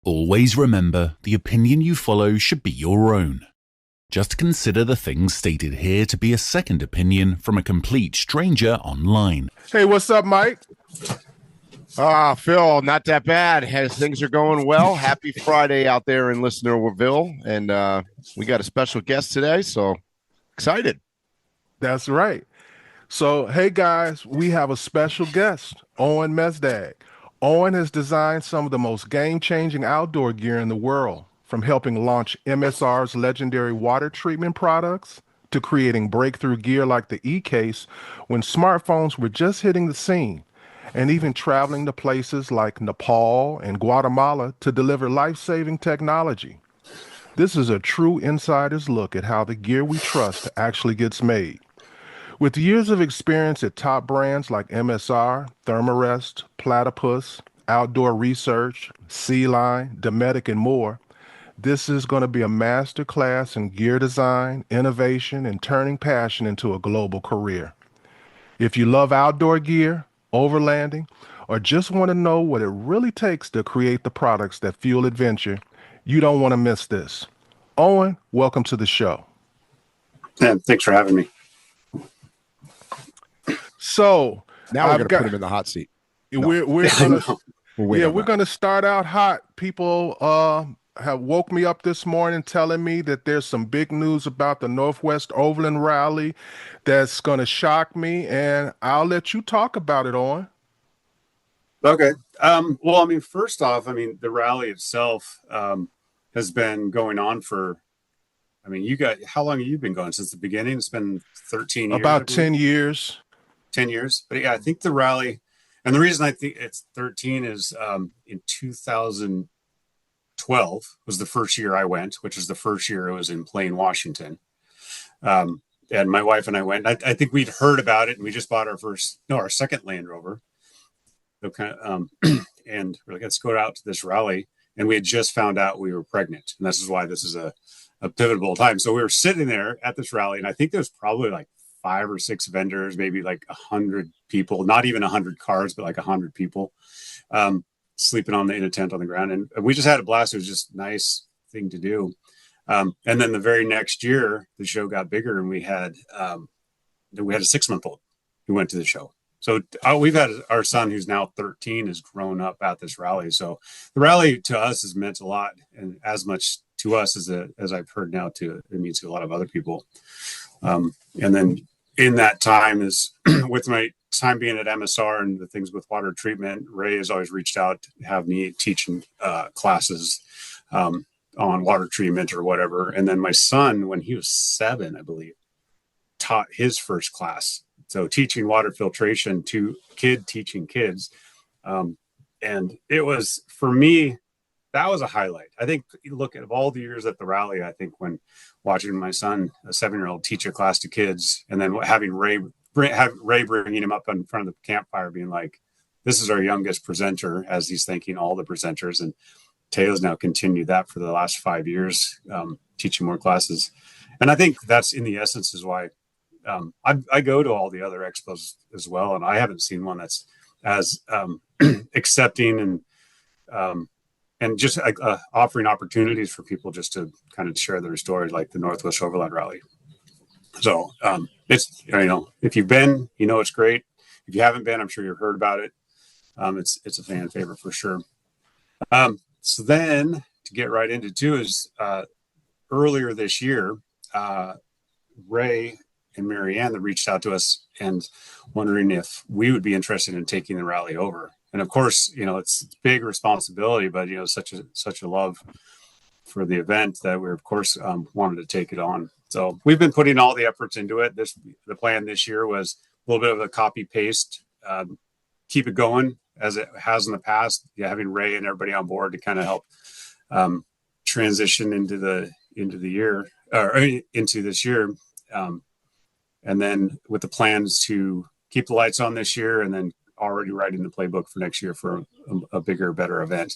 Always remember, the opinion you follow should be your own. Just consider the things stated here to be a second opinion from a complete stranger online. Hey, what's up, Mike? Phil, not that bad. As things are going well. Happy Friday out there in Listenerville. And we got a special guest today, so excited. That's right. So, hey guys, we have a special guest, Owen Mesdag. Owen has designed some of the most game-changing outdoor gear in the world, from helping launch MSR's legendary water treatment products to creating breakthrough gear like the e-case when smartphones were just hitting the scene, and even traveling to places like Nepal and Guatemala to deliver life-saving technology. This is a true insider's look at how the gear we trust actually gets made. With years of experience at top brands like MSR, Thermarest, Platypus, Outdoor Research, Sea Line, Dometic, and more, this is going to be a master class in gear design, innovation, and turning passion into a global career. If you love outdoor gear, overlanding, or just want to know what it really takes to create the products that fuel adventure, you don't want to miss this. Owen, welcome to the show. Yeah, thanks for having me. So now we're going to put him in the hot seat. We're going to start out hot. People have woke me up this morning telling me that there's some big news about the Northwest Overland Rally that's going to shock me, and I'll let you talk about it, Owen. Okay. Well, I mean, first off, the rally itself has been going on for, how long have you been going? Since the beginning? It's been 13 years. About 10 years. 10 years. But yeah, I think the rally, and the reason I think it's 13 is in 2012 was the first year I went, which is the first year it was in Plain, Washington. And my wife and I went. I think we'd heard about it, and we just bought our second Land Rover. So and we're like, let's go out to this rally. And we had just found out we were pregnant. And this is why this is a pivotal time. So we were sitting there at this rally, and I think there's probably like 5 or 6 vendors, maybe like 100 people, not even 100 cars, but like 100 people sleeping in a tent on the ground. And we just had a blast. It was just a nice thing to do. And then the very next year, the show got bigger, and we had a 6-month-old who went to the show. So we've had our son, who's now 13, has grown up at this rally. So the rally to us has meant a lot, and as much to us as I've heard now it means to a lot of other people. And then in that time is with my time being at MSR and the things with water treatment, Ray has always reached out to have me teaching classes on water treatment or whatever. And then my son, when he was 7, I believe, taught his first class. So teaching water filtration to teaching kids. And it was, for me, that was a highlight. I think you look at all the years at the rally, I think when watching my son, a 7-year-old, teach a class to kids, and then having Ray bringing him up in front of the campfire being like, this is our youngest presenter, as he's thanking all the presenters. And Teo's now continued that for the last 5 years, teaching more classes. And I think that's in the essence is why I go to all the other expos as well. And I haven't seen one that's as accepting and just offering opportunities for people just to kind of share their stories, like the Northwest Overland Rally. So it's, if you've been, it's great. If you haven't been, I'm sure you've heard about it. It's a fan favorite for sure. So then to get right into too is earlier this year, Ray and Marianne that reached out to us and wondering if we would be interested in taking the rally over. And of course, it's big responsibility, but such a love for the event that we of course wanted to take it on. So we've been putting all the efforts into it. The plan this year was a little bit of a copy paste, keep it going as it has in the past. Having Ray and everybody on board to kind of help transition into the year or into this year. And then with the plans to keep the lights on this year, and then already writing the playbook for next year for a bigger, better event.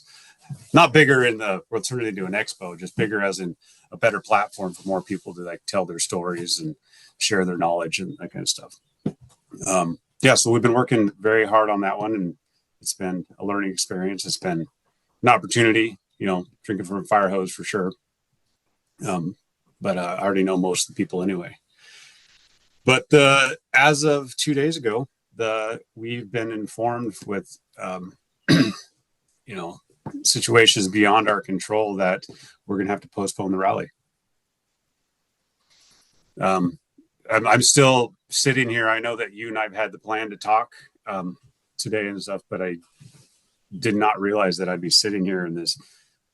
Not bigger in we're turning into an expo, just bigger as in a better platform for more people to tell their stories and share their knowledge and that kind of stuff. So we've been working very hard on that one, and it's been a learning experience. It's been an opportunity drinking from a fire hose for sure. But I already know most of the people anyway. But as of 2 days ago, we've been informed with, situations beyond our control that we're going to have to postpone the rally. I'm still sitting here. I know that you and I've had the plan to talk today and stuff, but I did not realize that I'd be sitting here in this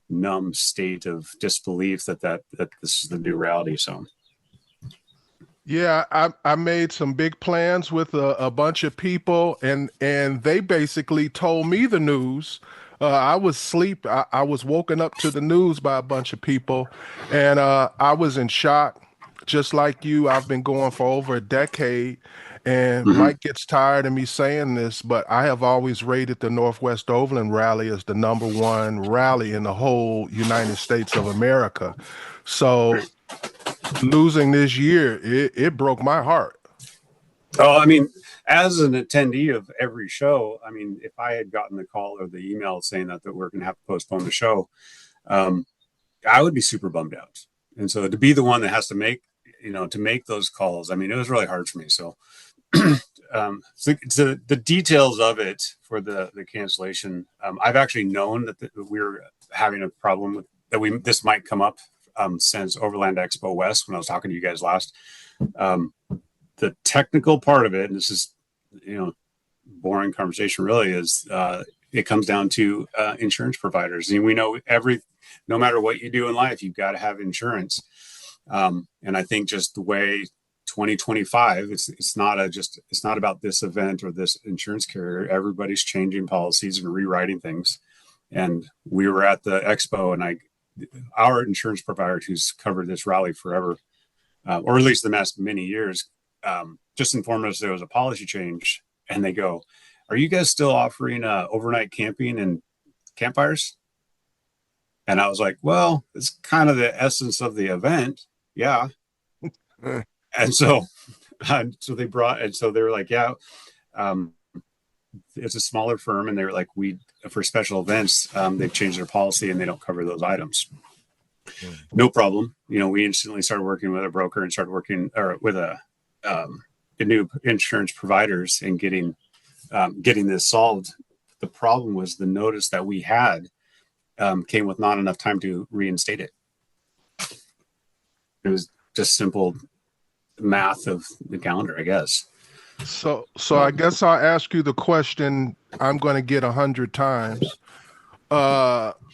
numb state of disbelief that this is the new reality. So yeah, I made some big plans with a bunch of people, and they basically told me the news. I was asleep. I was woken up to the news by a bunch of people, and I was in shock. Just like you, I've been going for over a decade, and Mike gets tired of me saying this, but I have always rated the Northwest Overland Rally as the #1 rally in the whole United States of America. So losing this year, it broke my heart. Oh, I mean, as an attendee of every show, I mean, if I had gotten the call or the email saying that we're going to have to postpone the show, I would be super bummed out. And so to be the one that has to make those calls, I mean, it was really hard for me. So, so the details of it for the cancellation, I've actually known that we were having a problem with that. This might come up since Overland Expo West when I was talking to you guys last. The technical part of it, and this is boring conversation really, is it comes down to insurance providers. And we know no matter what you do in life, you've got to have insurance. And I think just the way 2025, it's not about this event or this insurance carrier. Everybody's changing policies and rewriting things. And we were at the expo, and our insurance provider who's covered this rally forever, or at least the last many years, just informed us there was a policy change, and they go, "Are you guys still offering overnight camping and campfires?" And I was like, "Well, it's kind of the essence of the event, yeah." And so they were like, "Yeah, it's a smaller firm," and they were like, for special events, they've changed their policy and they don't cover those items." No problem. We instantly started working with a broker and started working with a new insurance providers and getting this solved. The problem was the notice that we had came with not enough time to reinstate it. It was just simple math of the calendar, I guess. So I guess I'll ask you the question I'm going to get 100 times.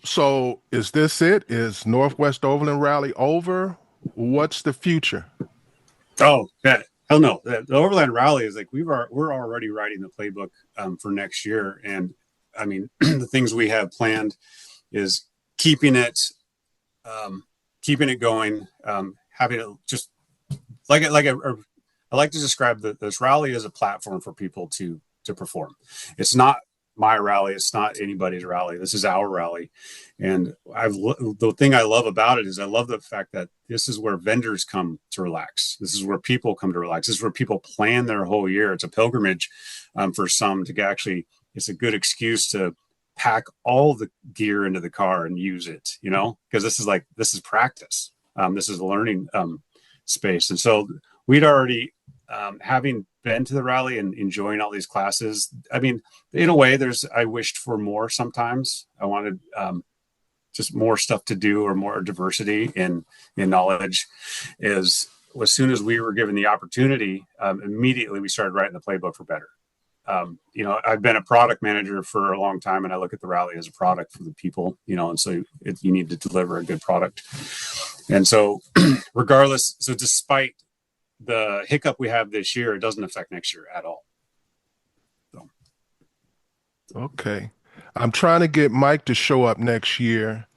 So is this it? Is Northwest Overland Rally over? What's the future? Oh, yeah. Hell no. The Overland Rally is like we're already writing the playbook for next year. And I mean, the things we have planned is keeping it going, having it just I like to describe this rally as a platform for people to perform. It's not my rally. It's not anybody's rally. This is our rally. And the thing I love about it is I love the fact that this is where vendors come to relax. This is where people come to relax. This is where people plan their whole year. It's a pilgrimage for some to actually, it's a good excuse to pack all the gear into the car and use it, because this is practice. This is a learning space. And so we'd already, having been to the rally and enjoying all these classes, I mean, in a way, I wished for more sometimes. I wanted just more stuff to do or more diversity in knowledge. As soon as we were given the opportunity, immediately we started writing the playbook for better. I've been a product manager for a long time, and I look at the rally as a product for the people, and so you need to deliver a good product. And so despite the hiccup we have this year, it doesn't affect next year at all. So. Okay. I'm trying to get Mike to show up next year.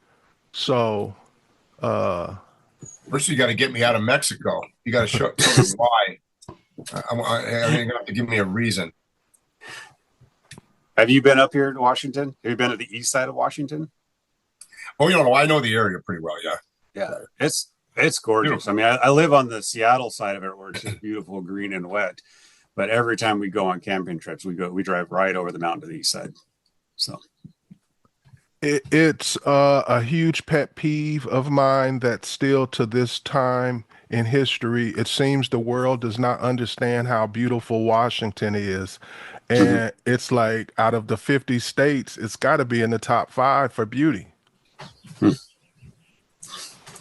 So, first you got to get me out of Mexico. You got to show me why. You're going to have to give me a reason. Have you been up here to Washington? Have you been to the east side of Washington? Oh, I know the area pretty well. Yeah. Yeah. It's gorgeous. Beautiful. I mean, I live on the Seattle side of it where it's just beautiful, green and wet. But every time we go on camping trips, we drive right over the mountain to the east side. So It's a huge pet peeve of mine that still to this time in history, it seems the world does not understand how beautiful Washington is. Mhm. And it's like out of the 50 states, it's got to be in the top five for beauty.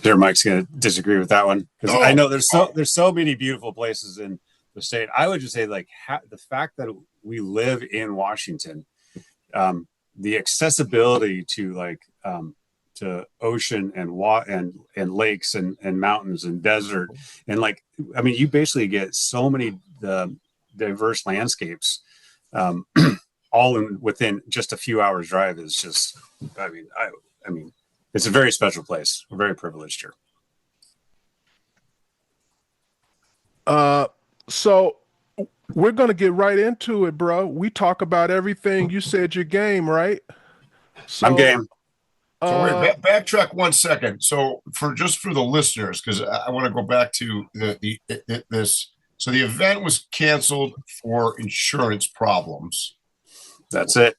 Sure, Mike's going to disagree with that one because I Oh, know there's so many beautiful places in the state. I would just say like the fact that we live in Washington, the accessibility to to ocean and and lakes and mountains and desert and like I mean you basically get so many diverse landscapes, um, all within just a few hours drive is just I mean it's a very special place. We're very privileged here. Uh, so we're gonna get right into it, bro. We talk about everything. You said your game, right? I'm So, game. so wait, uh, backtrack 1 second. So for the listeners, because I want to go back to this. So the event was canceled for insurance problems. That's it.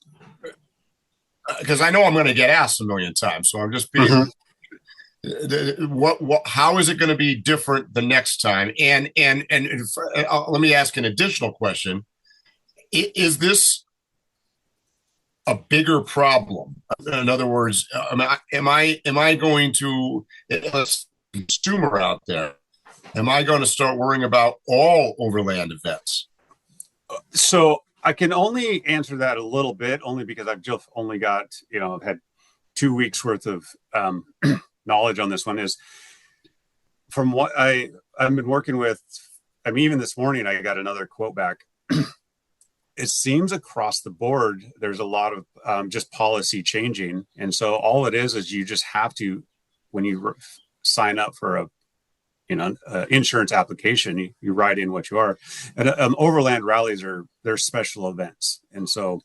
Because I know I'm going to get asked a million times, so I'm just being. Mhm. What? How is it going to be different the next time? And let me ask an additional question: Is this a bigger problem? In other words, am I going to, as a consumer out there, am I going to start worrying about all overland events? So I can only answer that a little bit, only because I've just only got I've had 2 weeks worth of knowledge on this one. Is from what I've been working with. I mean, even this morning I got another quote back. It seems across the board there's a lot of just policy changing, and so all it is you just have to, when you sign up for a insurance application, you write in what you are. And overland rallies they're special events, and so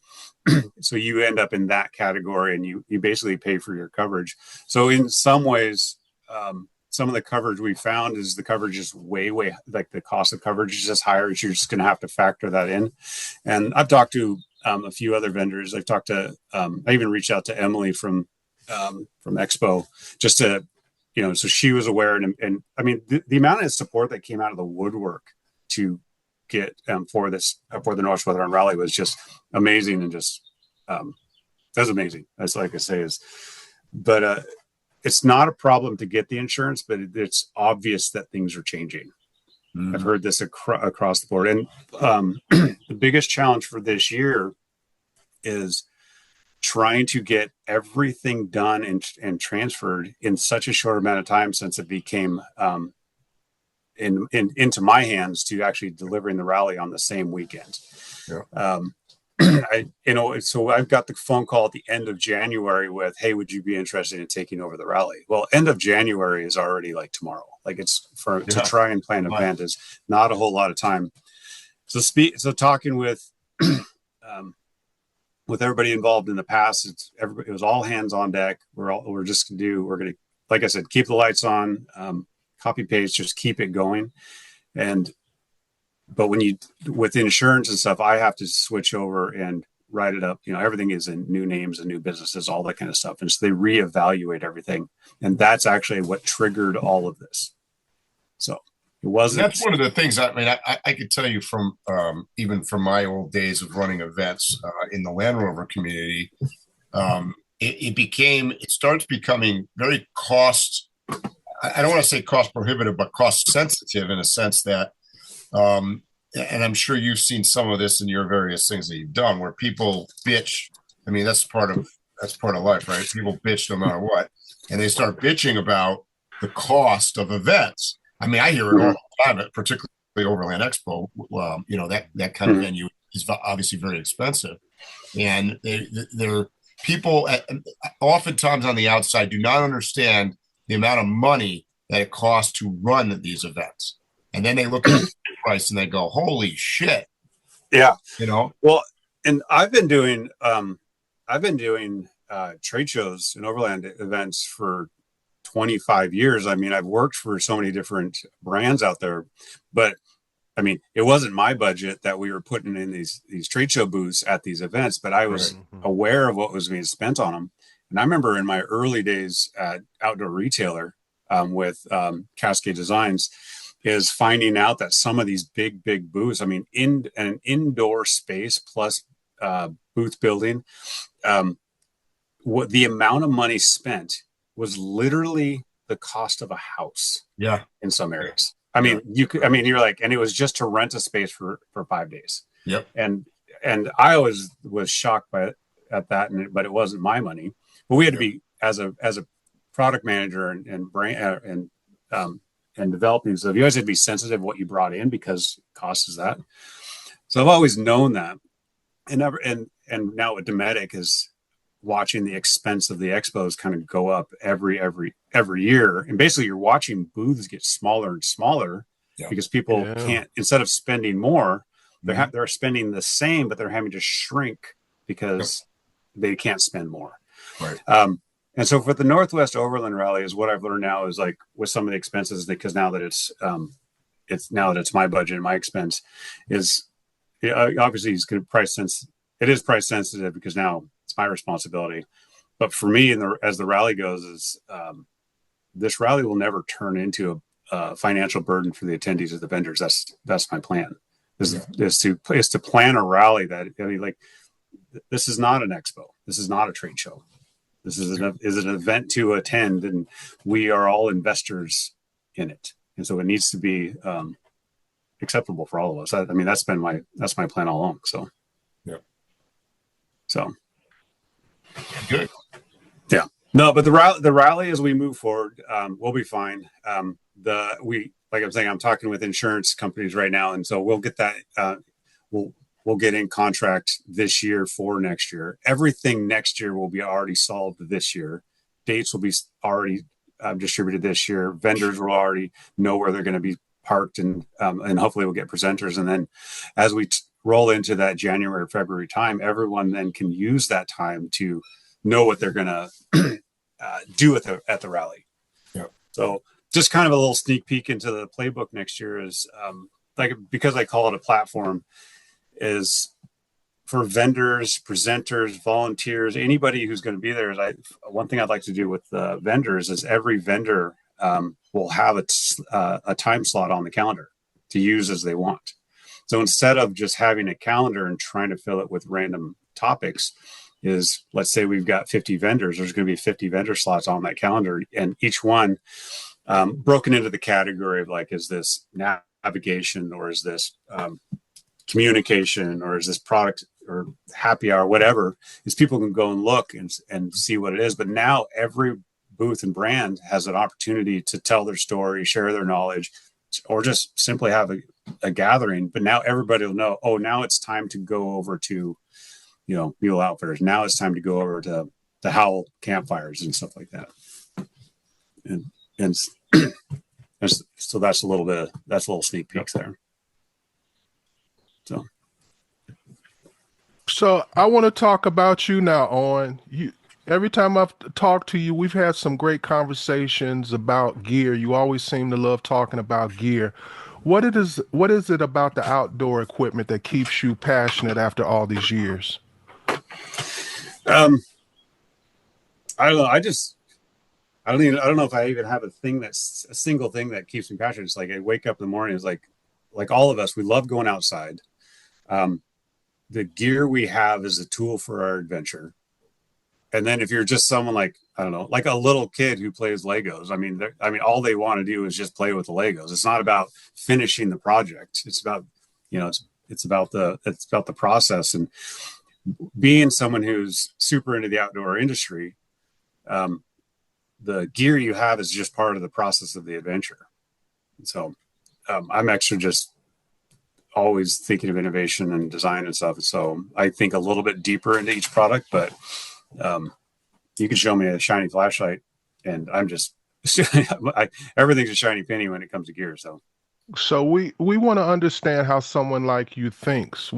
you end up in that category, and you basically pay for your coverage. So in some ways, some of the coverage we found is the coverage is way like the cost of coverage is just higher. You're just going to have to factor that in. And I've talked to a few other vendors. I've talked to I even reached out to Emily from Expo just to so she was aware. And I mean, the amount of support that came out of the woodwork to get for the North Southern Rally was just amazing. And just that's amazing. That's like I say but it's not a problem to get the insurance, but it's obvious that things are changing. Mm-hmm. I've heard this across the board. And the biggest challenge for this year is trying to get everything done and transferred in such a short amount of time since it became into my hands to actually delivering the rally on the same weekend. Yeah. So I've got the phone call at the end of January with, hey, would you be interested in taking over the rally? Well, end of January is already like tomorrow. Like it's to try and plan an event is not a whole lot of time. So talking with everybody involved in the past, it was all hands on deck. We're going to, like I said, keep the lights on, copy paste, just keep it going. But with insurance and stuff, I have to switch over and write it up. Everything is in new names and new businesses, all that kind of stuff. And so they reevaluate everything. And that's actually what triggered all of this. So it wasn't. And that's one of the things. I mean, I could tell you from even from my old days of running events in the Land Rover community, it starts becoming very cost. I don't want to say cost prohibitive, but cost sensitive in a sense that, and I'm sure you've seen some of this in your various things that you've done, where people bitch. I mean, that's part of life, right? People bitch no matter what, and they start bitching about the cost of events. I mean, I hear it all the time, particularly Overland Expo. That kind of venue is obviously very expensive, and they're people oftentimes on the outside do not understand the amount of money that it costs to run these events, and then they look at the price and they go, "Holy shit!" Yeah, Well, and I've been doing trade shows and overland events for 25 years. I mean, I've worked for so many different brands out there, but I mean, it wasn't my budget that we were putting in these trade show booths at these events, but I was aware of what was being spent on them. And I remember in my early days at Outdoor Retailer with Cascade Designs, is finding out that some of these big booths, I mean, in an indoor space plus booth building, what the amount of money spent was literally the cost of a house. Yeah. In some areas. I mean, you're like, and it was just to rent a space for 5 days. Yep. And I always was shocked at that, but it wasn't my money. But we had to be, as a product manager and brand and developing stuff, you always had to be sensitive to what you brought in, because cost is that. So I've always known that. And now with Dometic is watching the expense of the expos kind of go up every year. And basically you're watching booths get smaller and smaller because people can't, instead of spending more, they're spending the same, but they're having to shrink because they can't spend more. Right. And so for the Northwest Overland Rally is what I've learned now is like with some of the expenses, because now that it's my budget and my expense is obviously it's going to price sense. It is price sensitive because now it's my responsibility. But for me, as the rally goes, is this rally will never turn into a financial burden for the attendees or the vendors. That's my plan. Is to plan a rally that, I mean, like, this is not an expo. This is not a trade show. This is an event to attend, and we are all investors in it. And so it needs to be acceptable for all of us. I mean, that's my plan all along. So, So good. Yeah. No, but the rally as we move forward, we'll be fine. Like I'm saying, I'm talking with insurance companies right now, and so we'll get that. We'll get in contract this year for next year. Everything next year will be already solved this year. Dates will be already distributed this year. Vendors will already know where they're going to be parked, and hopefully we'll get presenters. And then as we roll into that January or February time, everyone then can use that time to know what they're going to do at the rally. Yeah. So just kind of a little sneak peek into the playbook next year is because I call it a platform, is for vendors, presenters, volunteers, anybody who's going to be there. One thing I'd like to do with the vendors is every vendor will have a time slot on the calendar to use as they want. So instead of just having a calendar and trying to fill it with random topics, is let's say we've got 50 vendors, there's going to be 50 vendor slots on that calendar, and each one broken into the category of like, is this navigation, or is this communication, or is this product or happy hour, whatever, is people can go and look and see what it is. But now every booth and brand has an opportunity to tell their story, share their knowledge, or just simply have a gathering. But now everybody will know, oh, now it's time to go over to, Mule Outfitters. Now it's time to go over to the Howl campfires and stuff like that. And so that's a little sneak peeks there. So I want to talk about you now, Owen. Every time I've talked to you, we've had some great conversations about gear. You always seem to love talking about gear. What is it about the outdoor equipment that keeps you passionate after all these years? I don't know. I don't know if I even have a single thing that keeps me passionate. It's like I wake up in the morning. It's like all of us, we love going outside. The gear we have is a tool for our adventure. And then if you're just someone like, I don't know, like a little kid who plays Legos, I mean, all they want to do is just play with the Legos. It's not about finishing the project. It's about, it's about the process. And being someone who's super into the outdoor industry, the gear you have is just part of the process of the adventure. And so I'm actually just always thinking of innovation and design and stuff. So I think a little bit deeper into each product, but you can show me a shiny flashlight and I'm just, everything's a shiny penny when it comes to gear. So we want to understand how someone like you thinks.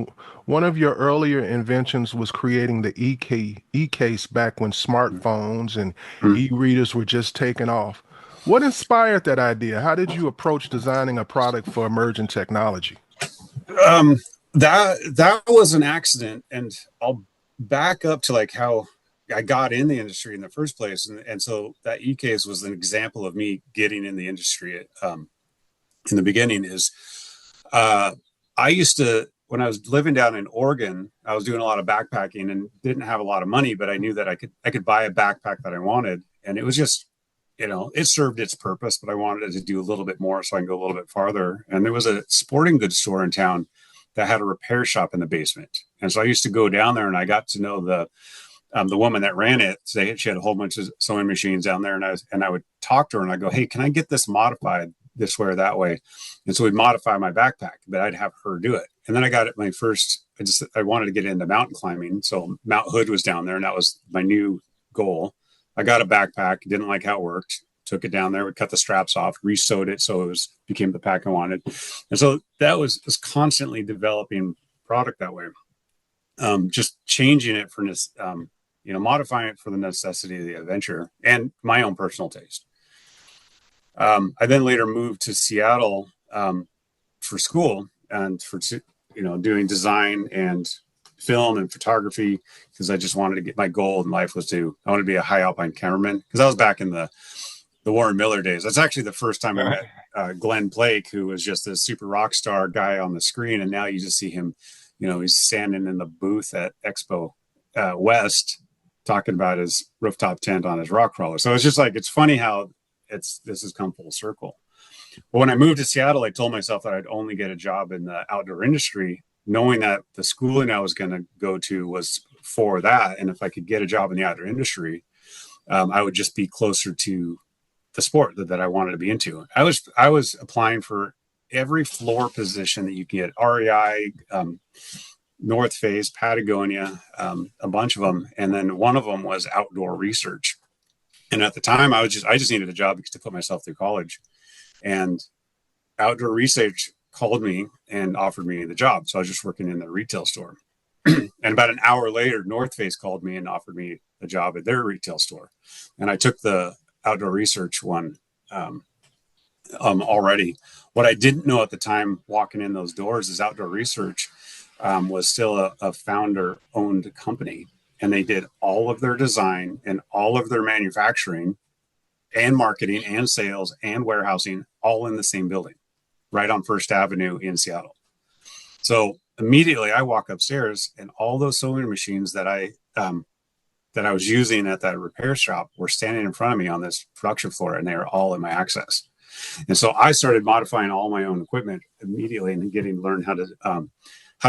One of your earlier inventions was creating the e-case back when smartphones and e-readers were just taking off. What inspired that idea? How did you approach designing a product for emerging technology? That was an accident, and I'll back up to like how I got in the industry in the first place. And so that e-case was an example of me getting in the industry in the beginning is I used to, when I was living down in Oregon, I was doing a lot of backpacking and didn't have a lot of money, but I knew that I could buy a backpack that I wanted. And it was just, it served its purpose, but I wanted it to do a little bit more so I can go a little bit farther. And there was a sporting goods store in town that had a repair shop in the basement. And so I used to go down there and I got to know the woman that ran it. She had a whole bunch of sewing machines down there. And I would talk to her and I go, hey, can I get this modified this way or that way? And so we'd modify my backpack, but I'd have her do it. And then I got it my first, I wanted to get into mountain climbing. So Mount Hood was down there and that was my new goal. I got a backpack, didn't like how it worked, took it down there, would cut the straps off, re-sewed it so it became the pack I wanted. And so that was constantly developing product that way. Just changing it for, modifying it for the necessity of the adventure and my own personal taste. I then later moved to Seattle for school and for doing design and film and photography because I just wanted to get, my goal in life was I wanted to be a high alpine cameraman because I was back in the Warren Miller days. That's actually the first time I met Glenn Blake, who was just a super rock star guy on the screen, and now you just see him, he's standing in the booth at Expo West talking about his rooftop tent on his rock crawler. So it's just like, it's funny how this has come full circle. But when I moved to Seattle, I told myself that I'd only get a job in the outdoor industry, knowing that the schooling I was going to go to was for that. And if I could get a job in the outdoor industry, I would just be closer to the sport that I wanted to be into. I was applying for every floor position that you can get, REI, North Face, Patagonia, a bunch of them. And then one of them was outdoor research. And at the time I just needed a job to put myself through college, and outdoor research called me and offered me the job. So I was just working in the retail store. And about an hour later, North Face called me and offered me a job at their retail store. And I took the outdoor research one already. What I didn't know at the time walking in those doors is outdoor research was still a founder-owned company. And they did all of their design and all of their manufacturing and marketing and sales and warehousing all in the same building, right on First Avenue in Seattle. So immediately I walk upstairs and all those sewing machines that I was using at that repair shop were standing in front of me on this production floor, and they were all in my access. And so I started modifying all my own equipment immediately and learn how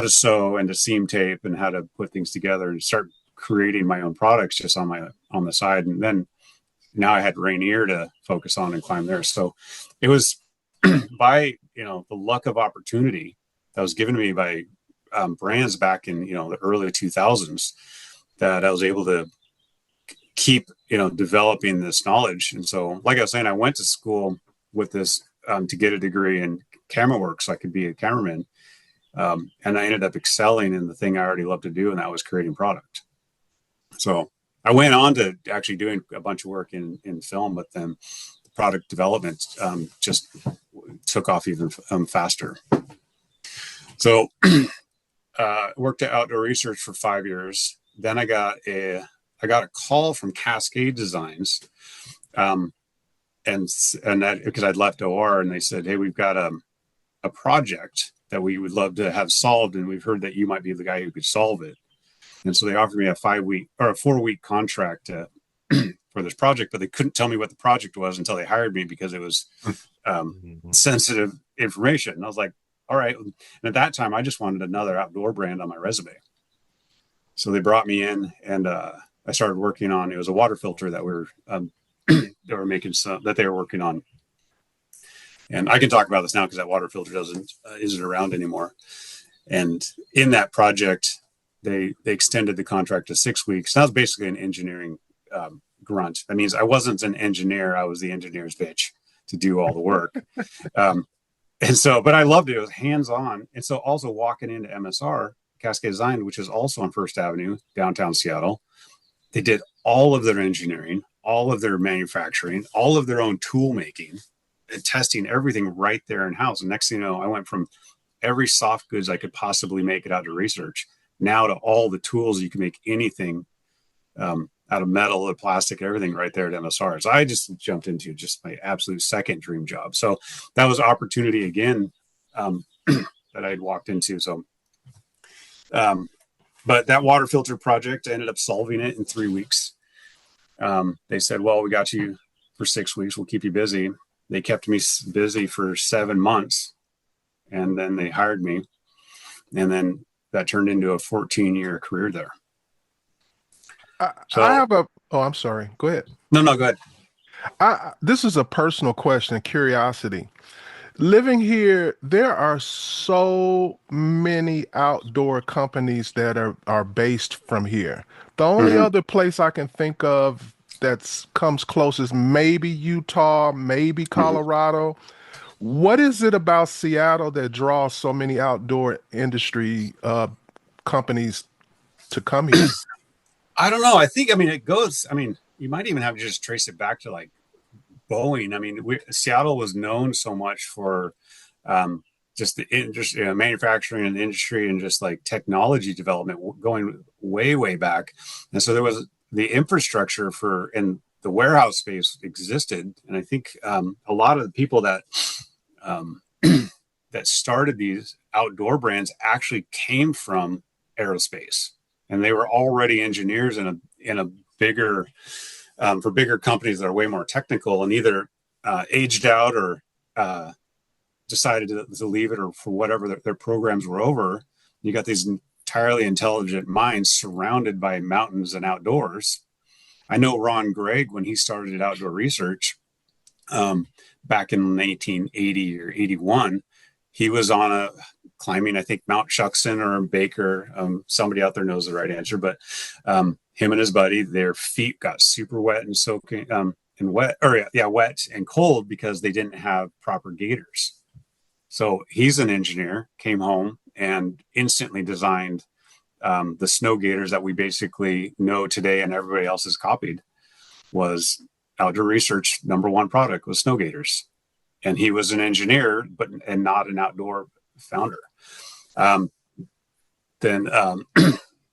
to sew and to seam tape and how to put things together and start creating my own products just on the side. And then now I had Rainier to focus on and climb there. So it was by, the luck of opportunity that was given to me by brands back in, the early 2000s that I was able to keep, developing this knowledge. And so, like I was saying, I went to school with this to get a degree in camera work so I could be a cameraman. And I ended up excelling in the thing I already loved to do, and that was creating product. So I went on to actually doing a bunch of work in film, but then the product development just took off even faster. So worked at Outdoor Research for 5 years. Then I got a call from Cascade Designs, and that because I'd left OR, and they said, "Hey, we've got a project that we would love to have solved, and we've heard that you might be the guy who could solve it." And so they offered me a 4-week contract for this project, but they couldn't tell me what the project was until they hired me because it was sensitive information. And I was like, all right. And at that time, I just wanted another outdoor brand on my resume. So they brought me in, and I started working on, it was a water filter that they were making that they were working on. And I can talk about this now because that water filter isn't around anymore. And in that project, they extended the contract to 6 weeks. That was basically an engineering grunt. That means I wasn't an engineer. I was the engineer's bitch to do all the work. And so, but I loved it. It was hands-on. And so also walking into MSR, Cascade Design, which is also on First Avenue, downtown Seattle, they did all of their engineering, all of their manufacturing, all of their own tool making, and testing everything right there in-house. And next thing you know, I went from every soft goods I could possibly make it Outdoor Research now to all the tools you can make anything out of metal to plastic, everything right there at MSR. So I just jumped into just my absolute second dream job. So that was opportunity again that I'd walked into. So, but that water filter project, I ended up solving it in 3 weeks. They said, well, we got you for 6 weeks. We'll keep you busy. They kept me busy for 7 months, and then they hired me. And then that turned into a 14-year career there. I have a, oh, I'm sorry. Go ahead. No, go ahead. This is a personal question, a curiosity. Living here, there are so many outdoor companies that are based from here. The only other place I can think of that comes close is maybe Utah, maybe Colorado. What is it about Seattle that draws so many outdoor industry companies to come here? I don't know. I think, it goes, you might even have to just trace it back to like Boeing. Seattle was known so much for just the industry, manufacturing and industry, and just like technology development going way, way back. And so there was the infrastructure and the warehouse space existed. And I think a lot of the people that that started these outdoor brands actually came from aerospace, and they were already engineers in a bigger for bigger companies that are way more technical, and either aged out or decided to leave it, or for whatever their programs were over. You got these entirely intelligent minds surrounded by mountains and outdoors. I know Ron Gregg, when he started Outdoor Research back in 1980 or 81, he was on climbing, I think, Mount Shuckson or Baker. Somebody out there knows the right answer, but him and his buddy, their feet got super wet and soaking wet and cold because they didn't have proper gaiters. So he's an engineer, came home and instantly designed the snow gaiters that we basically know today, and everybody else has copied. Was Outdoor Research #1 product was snow gaiters, and he was an engineer, and not an outdoor founder. Then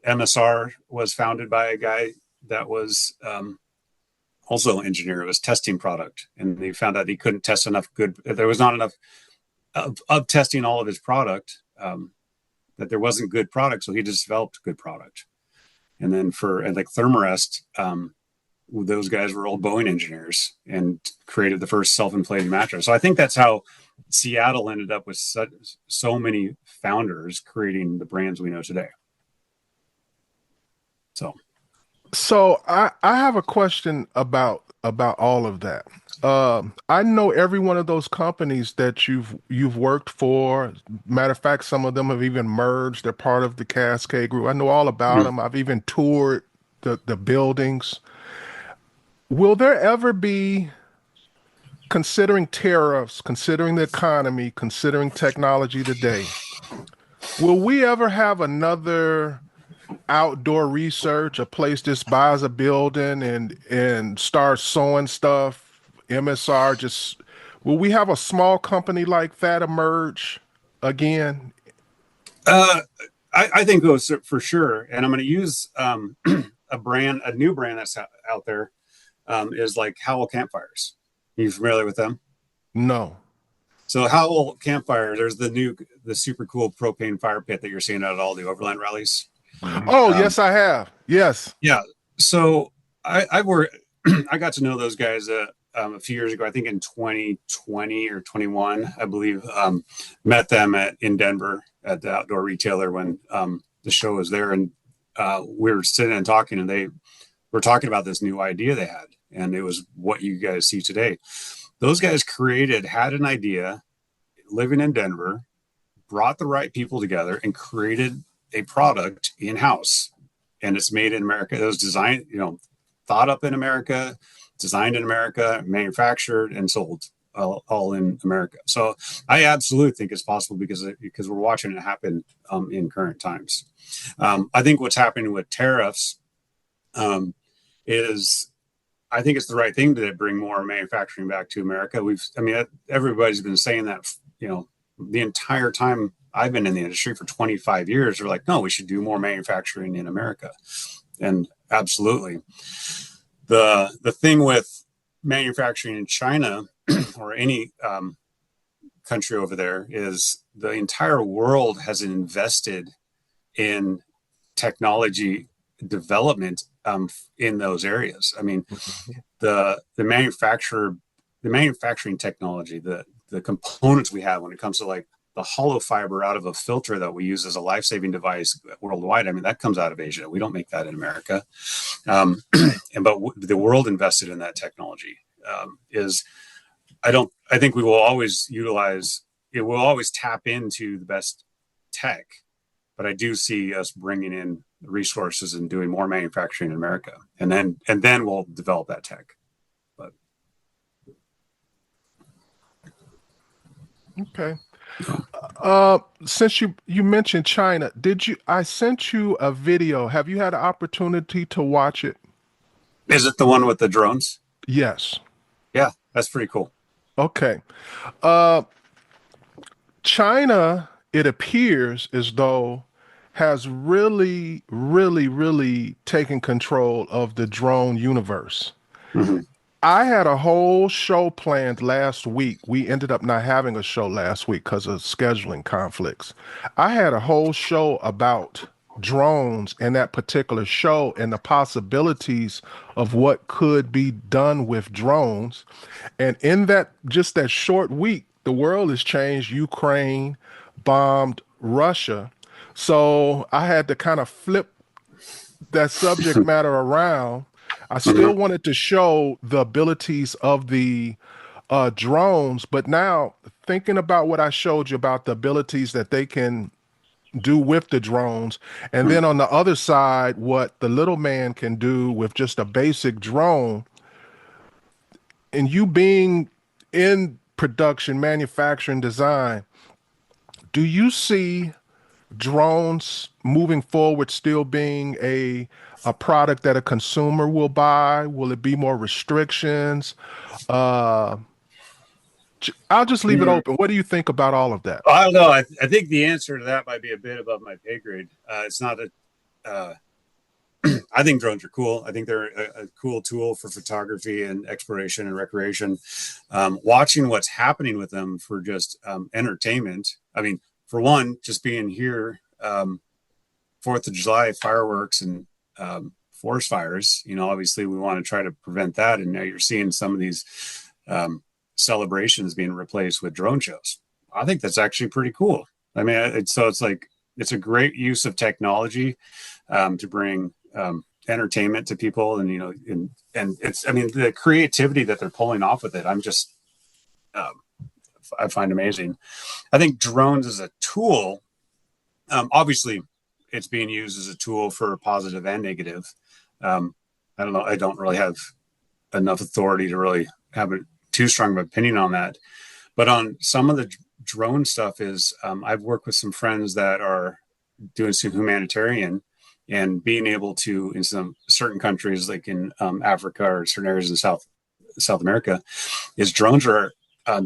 MSR was founded by a guy that was also an engineer. It was testing product, and they found out he couldn't test enough good. There was not enough of testing all of his product, that there wasn't good product, so he just developed good product. And then like Thermarest, those guys were old Boeing engineers and created the first self-inflating mattress. So I think that's how Seattle ended up with so many founders creating the brands we know today. So I have a question about all of that. I know every one of those companies that you've worked for. Matter of fact, some of them have even merged. They're part of the Cascade Group. I know all about them. I've even toured the buildings. Will there ever be, considering tariffs, considering the economy, considering technology today, will we ever have another Outdoor Research, a place just buys a building and starts sewing stuff? MSR, will we have a small company like that emerge again? I think it was for sure. And I'm going to use a new brand that's out there, is like Howell Campfires. Are you familiar with them? No. So Howell Campfire, there's the super cool propane fire pit that you're seeing at all the Overland rallies. Oh, yes, I have. Yes. Yeah. So I got to know those guys a few years ago, I think in 2020 or 21, I believe. Met them in Denver at the Outdoor Retailer when the show was there. And we were sitting and talking, and they were talking about this new idea they had. And it was what you guys see today. Those guys had an idea, living in Denver, brought the right people together and created a product in-house. And it's made in America. It was designed, thought up in America, designed in America, manufactured and sold all in America. So I absolutely think it's possible because we're watching it happen in current times. I think what's happening with tariffs is, I think it's the right thing to bring more manufacturing back to America. Everybody's been saying that, the entire time I've been in the industry for 25 years. They're like, no, we should do more manufacturing in America. And absolutely. The thing with manufacturing in China or any country over there is the entire world has invested in technology development in those areas. I mean, the manufacturing technology, the components we have when it comes to like the hollow fiber out of a filter that we use as a life-saving device worldwide. I mean, that comes out of Asia. We don't make that in America. But the world invested in that technology. I think we will always utilize it. Will always tap into the best tech, but I do see us bringing in resources and doing more manufacturing in America, and then we'll develop that tech. But okay. Since you mentioned China, I sent you a video. Have you had an opportunity to watch it? Is it the one with the drones? Yes. Yeah, that's pretty cool. Okay. China, it appears as though, has really, really, really taken control of the drone universe. Mm-hmm. I had a whole show planned last week. We ended up not having a show last week because of scheduling conflicts. I had a whole show about drones in that particular show and the possibilities of what could be done with drones. And in that short week, the world has changed. Ukraine bombed Russia. So I had to kind of flip that subject matter around. I still wanted to show the abilities of the drones, but now thinking about what I showed you about the abilities that they can do with the drones, and then on the other side, what the little man can do with just a basic drone, and you being in production, manufacturing, design, do you see drones moving forward still being a product that a consumer will buy? Will it be more restrictions? I'll just leave it open. What do you think about all of that? I don't know. I think the answer to that might be a bit above my pay grade. It's not I think drones are cool. I think they're a cool tool for photography and exploration and recreation. Watching what's happening with them for just entertainment. I mean, for one, just being here, 4th of July fireworks and forest fires, obviously we want to try to prevent that. And now you're seeing some of these celebrations being replaced with drone shows. I think that's actually pretty cool. I mean, it's a great use of technology to bring entertainment to people, and it's, I mean, the creativity that they're pulling off with it, I find amazing. I think drones as a tool, obviously it's being used as a tool for positive and negative. I don't know. I don't really have enough authority to really have too strong of an opinion on that. But on some of the drone stuff I've worked with some friends that are doing some humanitarian, and being able to, in some certain countries, like in Africa or certain areas in South America, is drones are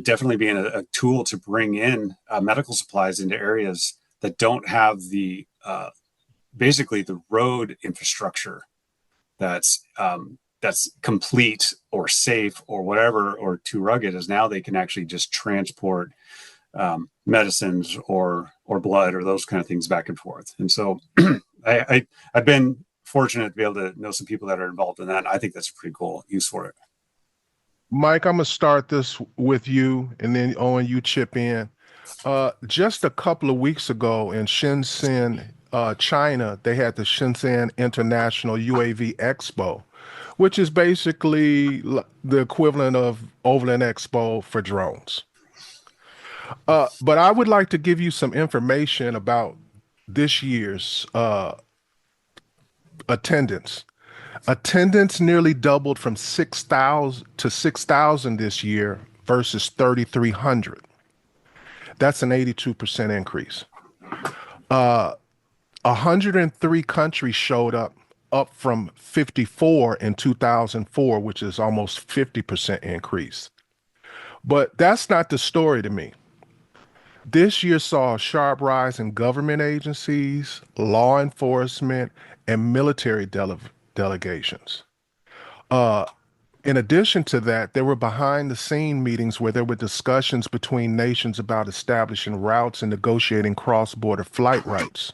definitely being a tool to bring in medical supplies into areas that don't have the basically the road infrastructure that's complete or safe or whatever, or too rugged, as now they can actually just transport medicines or blood or those kind of things back and forth. And so I've been fortunate to be able to know some people that are involved in that. And I think that's a pretty cool use for it. Mike, I'm going to start this with you, and then Owen, you chip in. Just a couple of weeks ago in Shenzhen, China, they had the Shenzhen International UAV Expo, which is basically the equivalent of Overland Expo for drones. But I would like to give you some information about this year's attendance. Attendance nearly doubled from 6,000 to 6,000 this year versus 3,300. That's an 82% increase. 103 countries showed up from 54 in 2004, which is almost 50% increase. But that's not the story to me. This year saw a sharp rise in government agencies, law enforcement, and military delegations. In addition to that, there were behind the scene meetings where there were discussions between nations about establishing routes and negotiating cross-border flight rights.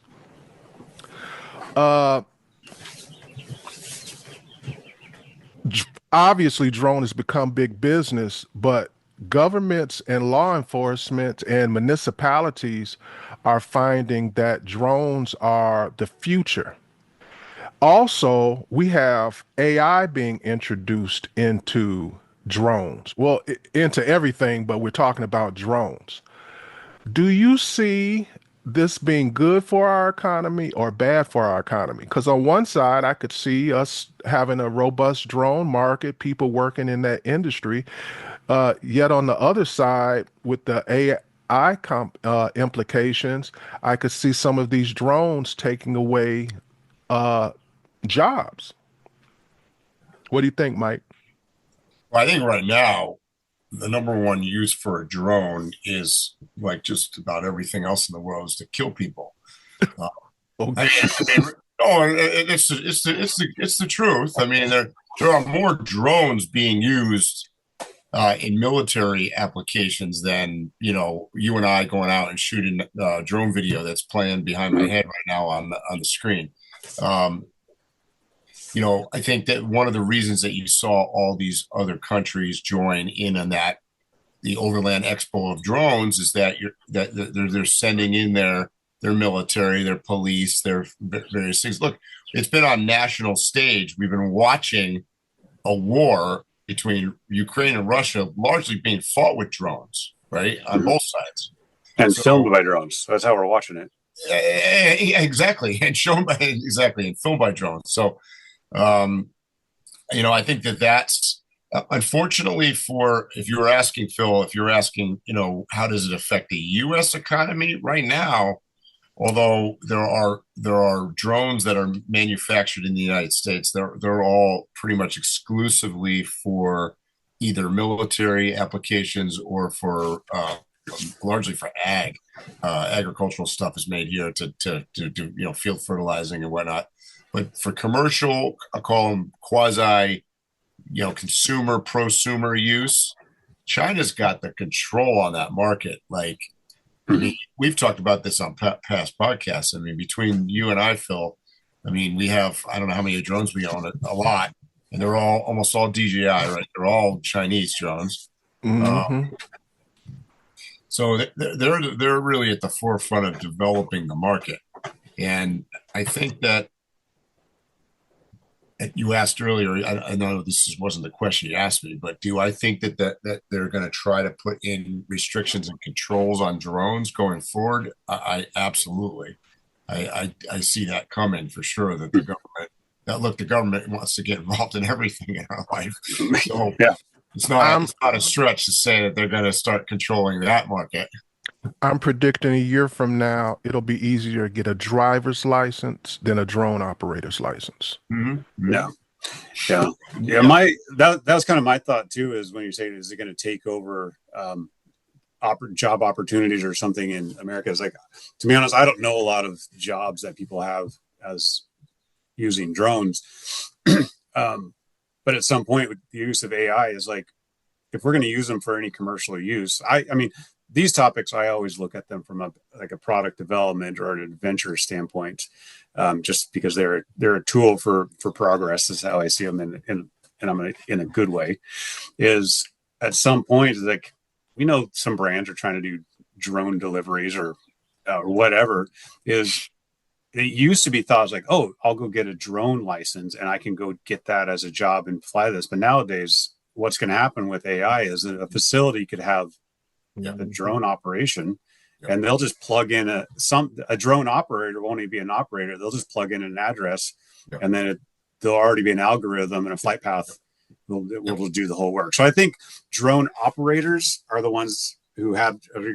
Obviously, drone has become big business, but governments and law enforcement and municipalities are finding that drones are the future. Also, we have AI being introduced into drones. Well, into everything, but we're talking about drones. Do you see this being good for our economy or bad for our economy? Because on one side, I could see us having a robust drone market, people working in that industry. Yet on the other side, with the AI implications, I could see some of these drones taking away jobs. What do you think, Mike? Well, I think right now, the number one use for a drone is like just about everything else in the world is to kill people. Okay. It's the truth. I mean, there are more drones being used in military applications than you and I going out and shooting drone video that's playing behind my head right now on the screen. I think that one of the reasons that you saw all these other countries join in on that, the Overland Expo of drones, is that they're sending in their military, their police, their various things. Look, it's been on national stage. We've been watching a war between Ukraine and Russia largely being fought with drones, right? On both sides. And filmed by drones. That's how we're watching it. Exactly. And and filmed by drones. So, I think that's unfortunately if you were asking, Phil, how does it affect the U.S. economy right now? Although there are drones that are manufactured in the United States, they're all pretty much exclusively for either military applications or for largely for agricultural stuff is made here to do field fertilizing and whatnot. But for commercial, I call them quasi, consumer, prosumer use, China's got the control on that market. Like, we've talked about this on past podcasts. I mean, between you and I, Phil, we have, I don't know how many drones we own, a lot, and they're almost all DJI, right? They're all Chinese drones. Mm-hmm. So they're really at the forefront of developing the market. And I think that you asked earlier, I know wasn't the question you asked me, but do I think that they're going to try to put in restrictions and controls on drones going forward? I absolutely. I see that coming for sure, that the government wants to get involved in everything in our life. So yeah. It's not a stretch to say that they're going to start controlling that market. I'm predicting a year from now, it'll be easier to get a driver's license than a drone operator's license. Mm-hmm. Yeah. That was kind of my thought too, is when you say, is it going to take over job opportunities or something in America? It's like, to be honest, I don't know a lot of jobs that people have as using drones. But at some point, with the use of AI, is like, if we're going to use them for any commercial use, I mean, these topics, I always look at them from a product development or an adventure standpoint, just because they're a tool for progress. Is how I see them, and I'm in a good way. Is at some point, like, we know some brands are trying to do drone deliveries or whatever. Is it used to be thought as like, oh, I'll go get a drone license and I can go get that as a job and fly this. But nowadays, what's going to happen with AI is that a facility could have a drone operation, and they'll just plug in a drone operator won't even be an operator. They'll just plug in an address, and then there'll already be an algorithm and a flight path will do the whole work. So I think drone operators are the ones who are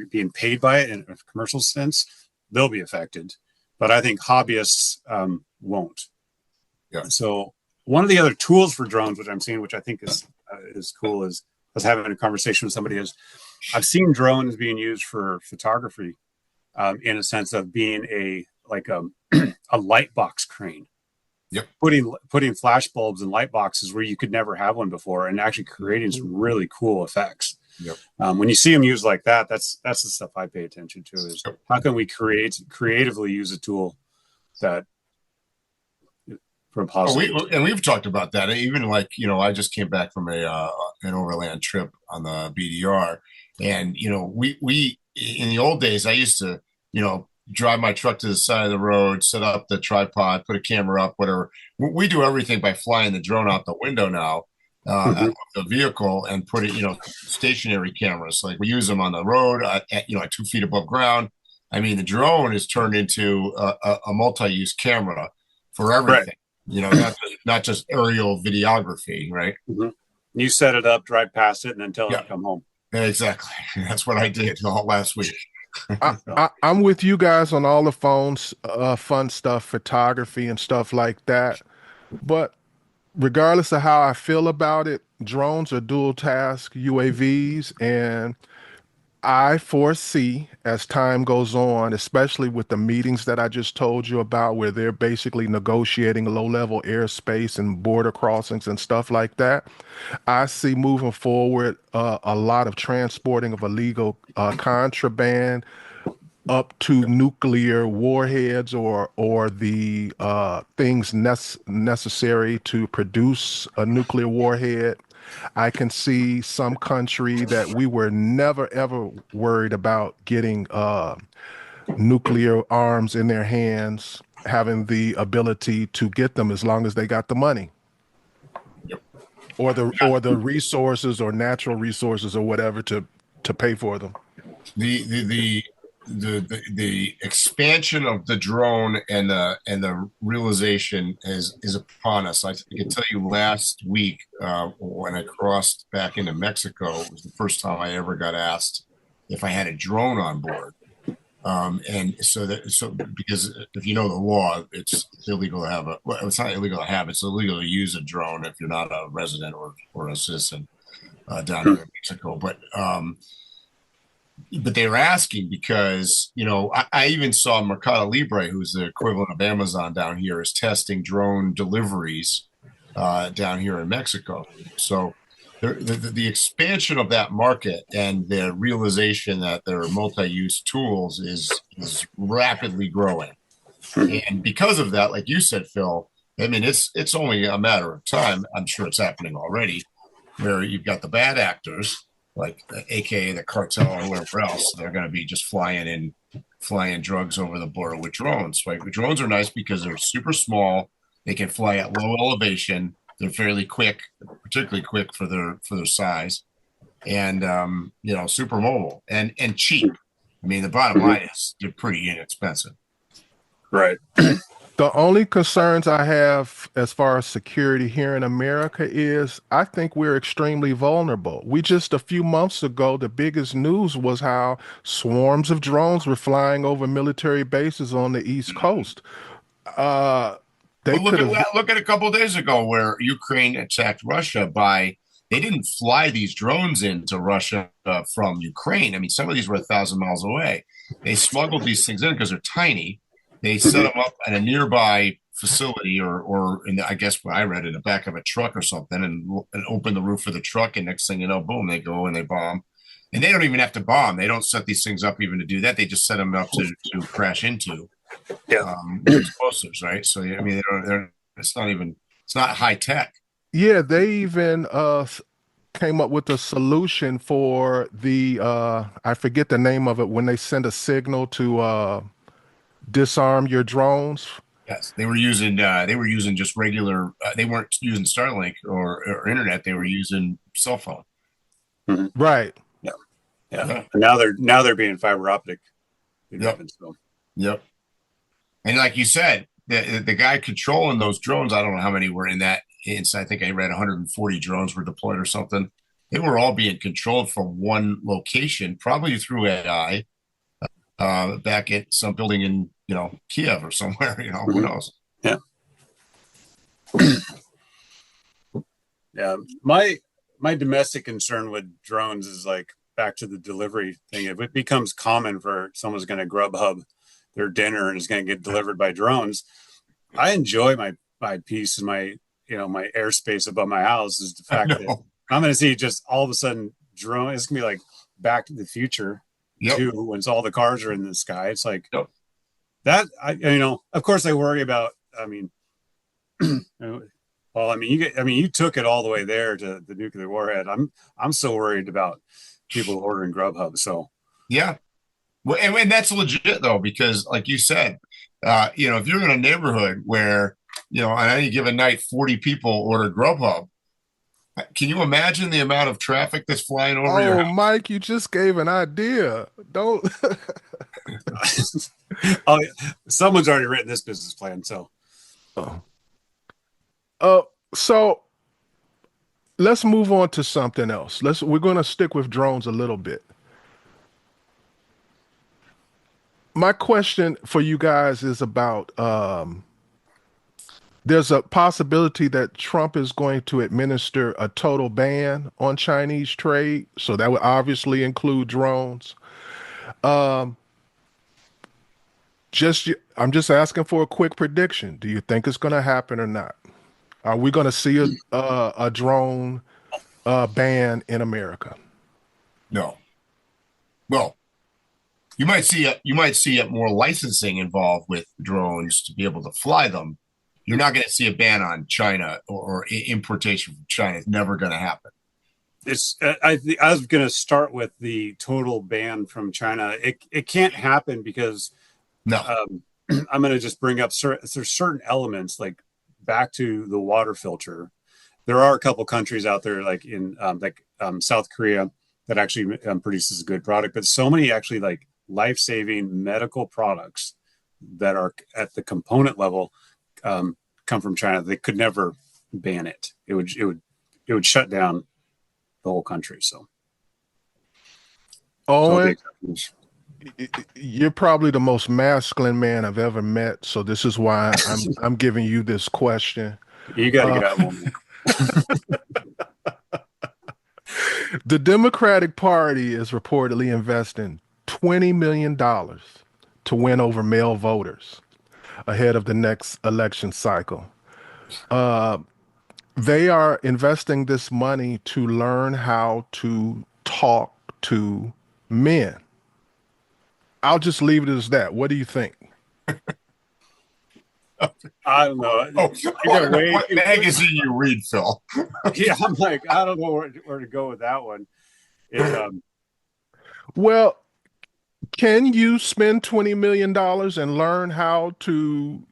being paid by it in a commercial sense. They'll be affected, but I think hobbyists won't. Yeah. So one of the other tools for drones, which I'm seeing, which I think is cool, is I was having a conversation with somebody, is I've seen drones being used for photography, in a sense of being a light box crane. Yep. Putting flash bulbs and light boxes where you could never have one before, and actually creating some really cool effects. Yep. When you see them used like that, that's the stuff I pay attention to. Is how can we creatively use a tool that for a positive. We've talked about that. Even like, I just came back from an overland trip on the BDR, and we in the old days I used to drive my truck to the side of the road, set up the tripod, put a camera up, whatever. We do everything by flying the drone out the window now, out of the vehicle, and put it, stationary cameras. Like we use them on the road at 2 feet above ground. I mean, the drone is turned into a multi-use camera for everything. Right. Not just aerial videography, right? Mm-hmm. You set it up, drive past it, and then tell it to come home. Exactly. That's what I did all last week. I'm with you guys on all the phones, fun stuff, photography and stuff like that. But regardless of how I feel about it, drones are dual task UAVs, and I foresee as time goes on, especially with the meetings that I just told you about, where they're basically negotiating low-level airspace and border crossings and stuff like that, I see moving forward a lot of transporting of illegal contraband up to nuclear warheads or the things necessary to produce a nuclear warhead. I can see some country that we were never ever worried about getting nuclear arms in their hands, having the ability to get them as long as they got the money. Yep. Or the resources or natural resources or whatever to pay for them. The expansion of the drone and the realization is upon us. I can tell you last week when I crossed back into Mexico, it was the first time I ever got asked if I had a drone on board. And so because if you know the law, it's illegal to have it's not illegal to have, it's illegal to use a drone if you're not a resident or a citizen down here in Mexico. But they were asking because, I even saw Mercado Libre, who's the equivalent of Amazon down here, is testing drone deliveries down here in Mexico. So the expansion of that market and the realization that there are multi-use tools is rapidly growing. And because of that, like you said, Phil, I mean, it's only a matter of time. I'm sure it's happening already, where you've got the bad actors, like a.k.a. the cartel or whoever else, they're going to be just flying drugs over the border with drones. Right? Drones are nice because they're super small. They can fly at low elevation. They're fairly quick, particularly quick for their size, and super mobile and cheap. I mean, the bottom line is they're pretty inexpensive. Right. The only concerns I have as far as security here in America is I think we're extremely vulnerable. A few months ago, the biggest news was how swarms of drones were flying over military bases on the East Coast. Look at a couple of days ago where Ukraine attacked Russia they didn't fly these drones into Russia from Ukraine. I mean, some of these were 1,000 miles away. They smuggled these things in because they're tiny. They set them up at a nearby facility or I guess what I read, in the back of a truck or something, and open the roof of the truck. And next thing you know, boom, they go and they bomb. And they don't even have to bomb. They don't set these things up even to do that. They just set them up to crash into explosives, right? So, I mean, it's not high tech. Yeah, they even came up with a solution for the, I forget the name of it, when they send a signal to disarm your drones. Yes, they were using just regular. They weren't using Starlink or internet. They were using cell phone. Mm-hmm. Right. Yeah. And now they're being fiber optic. Yep. And like you said, the guy controlling those drones, I don't know how many were in that. I think I read 140 drones were deployed or something. They were all being controlled from one location, probably through AI. Back at some building in Kiev or somewhere, who knows? Yeah. Yeah. My domestic concern with drones is like back to the delivery thing. If it becomes common for someone's going to Grubhub their dinner and it's going to get delivered by drones, I enjoy my my peace and my my airspace above my house is the fact that I'm going to see just all of a sudden drone. It's going to be like Back to the Future too, when all the cars are in the sky. It's like that. Of course, I worry about. I mean, well, I mean, you took it all the way there to the nuclear warhead. I'm so worried about people ordering Grubhub. So yeah, well, and that's legit though, because like you said, if you're in a neighborhood where on any given night 40 people order Grubhub, can you imagine the amount of traffic that's flying over your house? Mike, you just gave an idea. Don't. Someone's already written this business plan. So. So let's move on to something else. We're going to stick with drones a little bit. My question for you guys is about there's a possibility that Trump is going to administer a total ban on Chinese trade. So that would obviously include drones. I'm just asking for a quick prediction. Do you think it's going to happen or not? Are we going to see a drone ban in America? No. Well, you might see more licensing involved with drones to be able to fly them. You're not going to see a ban on China or importation from China. It's never going to happen. I was going to start with the total ban from China. It can't happen because I'm going to just bring up there's certain elements like back to the water filter. There are a couple countries out there like in South Korea that actually produces a good product, but so many actually like life-saving medical products that are at the component level come from China. They could never ban it. It would shut down the whole country. So, Owen, you're probably the most masculine man I've ever met. So this is why I'm giving you this question. You got to get out one. The Democratic Party is reportedly investing $20 million to win over male voters ahead of the next election cycle. They are investing this money to learn how to talk to men. I'll just leave it as that. What do you think? I don't know. What magazine you read, Phil? Yeah, I'm like, I don't know where to go with that one. Well, can you spend $20 million and learn how to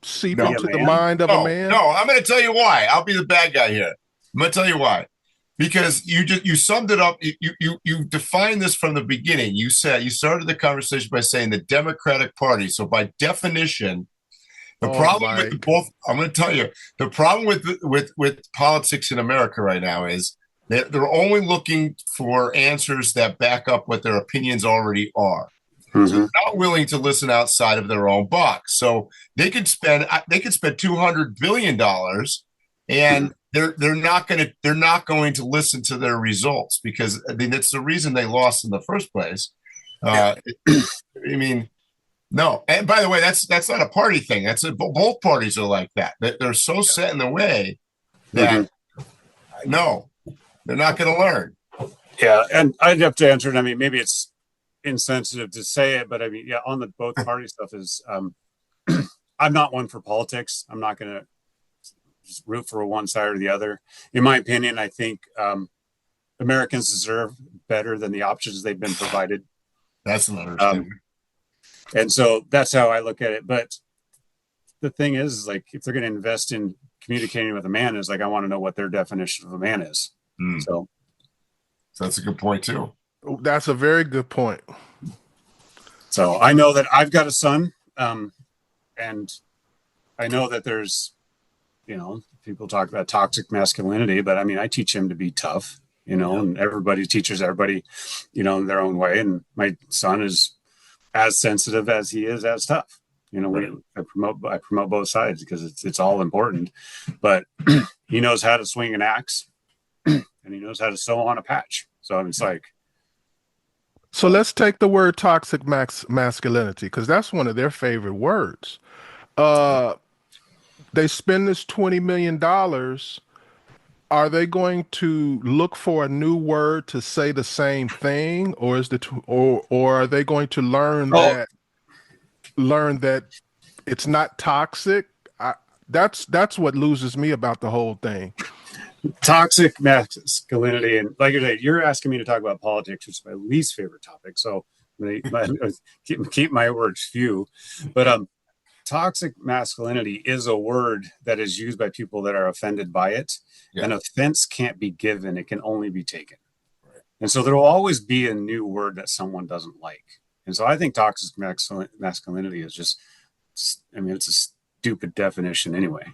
seep into the mind of a man? No, I'm going to tell you why. I'll be the bad guy here. I'm going to tell you why. Because you summed it up. You defined this from the beginning. You started the conversation by saying the Democratic Party. So by definition, the problem with both, I'm going to tell you, the problem with politics in America right now is that they're only looking for answers that back up what their opinions already are. Mm-hmm. So they're not willing to listen outside of their own box. So they could spend $200 billion, and they're not going to listen to their results, because I mean that's the reason they lost in the first place. I mean. No, and by the way, that's not a party thing. Both parties are like that. They're so set in the way that no, they're not going to learn. Yeah, and I'd have to answer it. I mean, maybe it's insensitive to say it, but I mean, yeah, on the both party stuff is. I'm not one for politics. I'm not going to just root for one side or the other. In my opinion, I think Americans deserve better than the options they've been provided. That's an understatement. And so that's how I look at it. But the thing is like, if they're going to invest in communicating with a man, is like, I want to know what their definition of a man is. So that's a good point too. That's a very good point. So I know that I've got a son, and I know that there's, people talk about toxic masculinity, but I mean, I teach him to be tough, and everybody teaches everybody, in their own way. And my son is as sensitive as he is as tough. I promote both sides because it's all important. But he knows how to swing an axe, and he knows how to sew on a patch. So it's like. So let's take the word toxic masculinity, because that's one of their favorite words. they spend this $20 million. Are they going to look for a new word to say the same thing, or or are they going to learn that it's not toxic? That's what loses me about the whole thing. Toxic masculinity, and like you're asking me to talk about politics, which is my least favorite topic. So keep my words few, but toxic masculinity is a word that is used by people that are offended by it. Yeah. An offense can't be given; it can only be taken. Right. And so there will always be a new word that someone doesn't like. And so I think toxic masculinity is just I mean, it's a stupid definition anyway.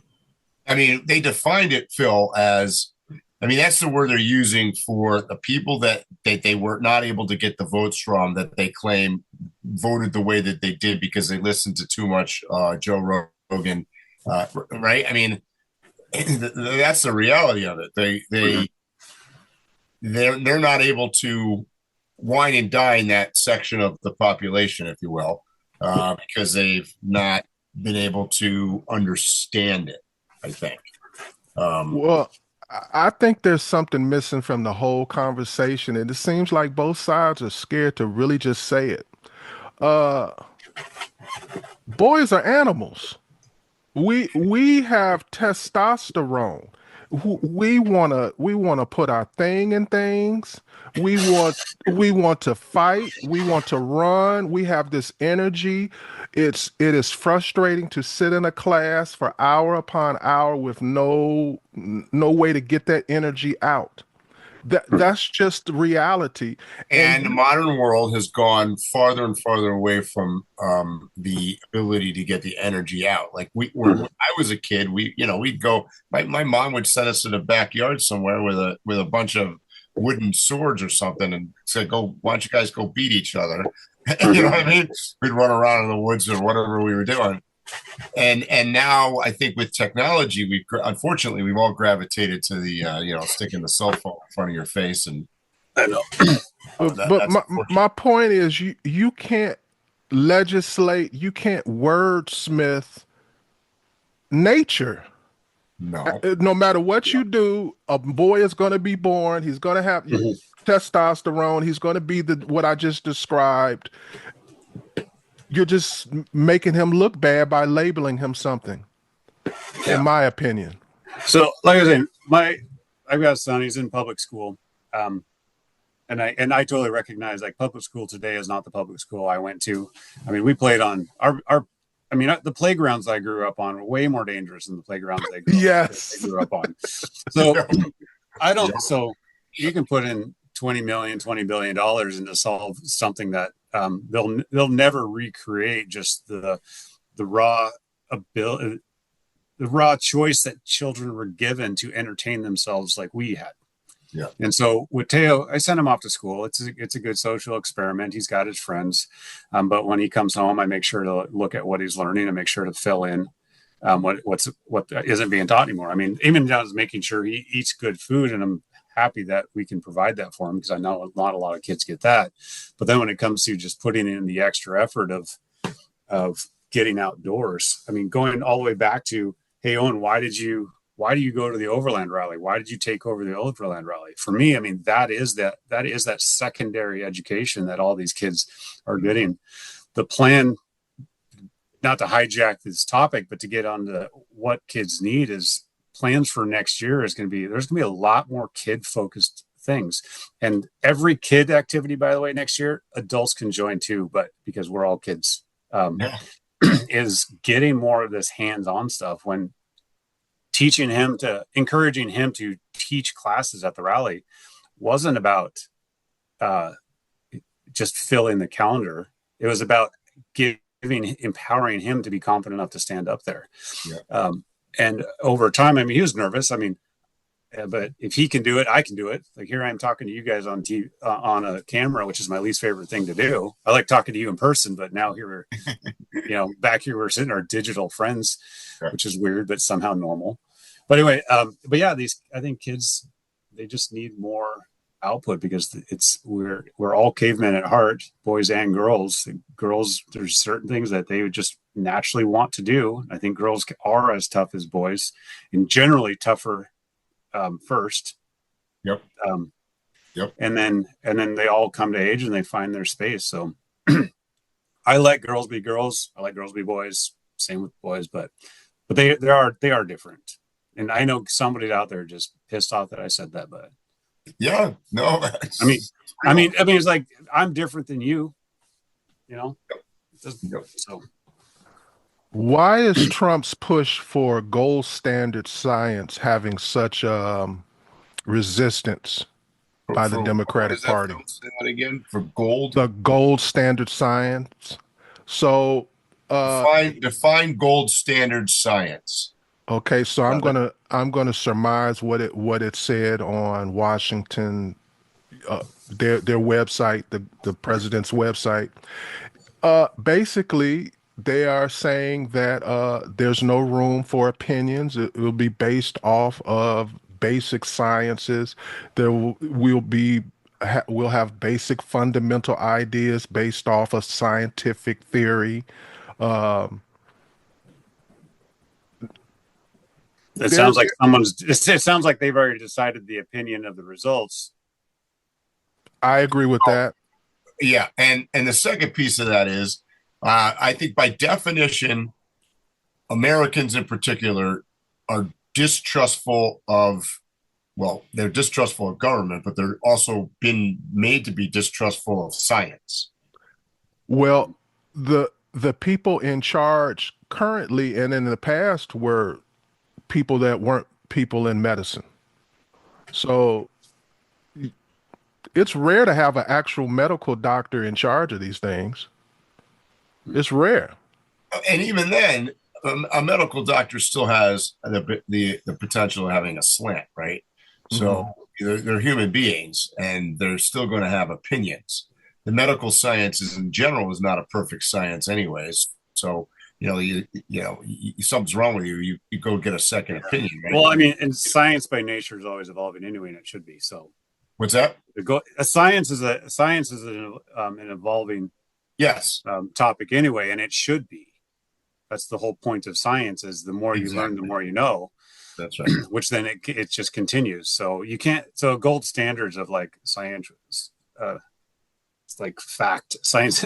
I mean, they defined it, Phil, as, I mean, that's the word they're using for the people that they were not able to get the votes from, that they claim voted the way that they did because they listened to too much Joe Rogan, right? I mean, that's the reality of it. They're not able to wine and dine that section of the population, if you will, because they've not been able to understand it, I think. Well, I think there's something missing from the whole conversation, and it seems like both sides are scared to really just say it. Boys are animals. We have testosterone. We wanna put our thing in things. We want to fight. We want to run. We have this energy. It is frustrating to sit in a class for hour upon hour with no way to get that energy out. That's just reality. And the modern world has gone farther and farther away from the ability to get the energy out. Like when I was a kid, we'd go. My mom would send us to the backyard somewhere with a bunch of wooden swords or something, and said, "Go, why don't you guys go beat each other?" You know what I mean? We'd run around in the woods or whatever we were doing. And now I think with technology, unfortunately we've all gravitated to the sticking the cell phone in front of your face, and I know. But my point is, you can't legislate, you can't wordsmith nature. No matter what you do, a boy is going to be born. He's going to have testosterone. He's going to be what I just described. You're just making him look bad by labeling him something, in my opinion. So, like I was saying, I've got a son. He's in public school, and I totally recognize, like, public school today is not the public school I went to. I mean, we played on the playgrounds I grew up on were way more dangerous than the playgrounds they grew up on. So So you can put in $20 billion into solve something that they'll never recreate, just the raw ability, the raw choice that children were given to entertain themselves like we had. Yeah. And so with Teo, I sent him off to school. It's a good social experiment. He's got his friends, but when he comes home, I make sure to look at what he's learning and make sure to fill in what isn't being taught anymore. I mean, even down to making sure he eats good food, and I'm happy that we can provide that for him, because I know not a lot of kids get that. But then when it comes to just putting in the extra effort of getting outdoors, I mean, going all the way back to, hey, Owen, why do you go to the Overland rally? Why did you take over the Overland rally? For me, I mean, that is that secondary education that all these kids are getting. The plan, not to hijack this topic, but to get on to what kids need, is plans for next year there's going to be a lot more kid focused things. And every kid activity, by the way, next year, adults can join too, but because we're all kids, is getting more of this hands-on stuff, when encouraging him to teach classes at the rally wasn't about just filling the calendar. It was about empowering him to be confident enough to stand up there. Yeah. And over time, I mean, he was nervous. I mean, but if he can do it, I can do it. Like, here I am talking to you guys on TV, on a camera, which is my least favorite thing to do. I like talking to you in person, but now here we're, back here we're sitting our digital friends, which is weird, but somehow normal. But anyway, I think kids, they just need more output because we're all cavemen at heart, boys and girls. Girls, there's certain things that they would just naturally want to do. I think girls are as tough as boys, and generally tougher first. Yep. Yep. And then they all come to age and they find their space. So I let girls be girls. I let girls be boys. Same with boys, but they are different. And I know somebody out there just pissed off that I said that, but yeah, no. I mean, it's like I'm different than you, you know. Yep. So Why is Trump's push for gold standard science having such resistance by the Democratic Party? Say that again. For gold? The gold standard science. So define gold standard science. okay, so I'm gonna surmise what it said on Washington, their website, the president's website. Basically, they are saying that there's no room for opinions. It will be based off of basic sciences. We'll have basic fundamental ideas based off of scientific theory. it sounds like it sounds like they've already decided the opinion of the results. I agree with that. Yeah, and the second piece of that is, I think by definition, Americans in particular are distrustful of, well, they're distrustful of government, but they're also been made to be distrustful of science. Well, the people in charge currently and in the past were people that weren't people in medicine. So it's rare to have an actual medical doctor in charge of these things. It's rare. And even then, a medical doctor still has the potential of having a slant, right? So they're human beings, and they're still going to have opinions. The medical sciences in general is not a perfect science, anyways. So something's wrong with you. You go get a second opinion. Right? Well, I mean, and science by nature is always evolving anyway, and it should be. So, what's that? Science is an evolving topic anyway, and it should be. That's the whole point of science: is the more you learn, the more you know. That's right. Which then it just continues. So you can't. So gold standards of like science. It's like fact science.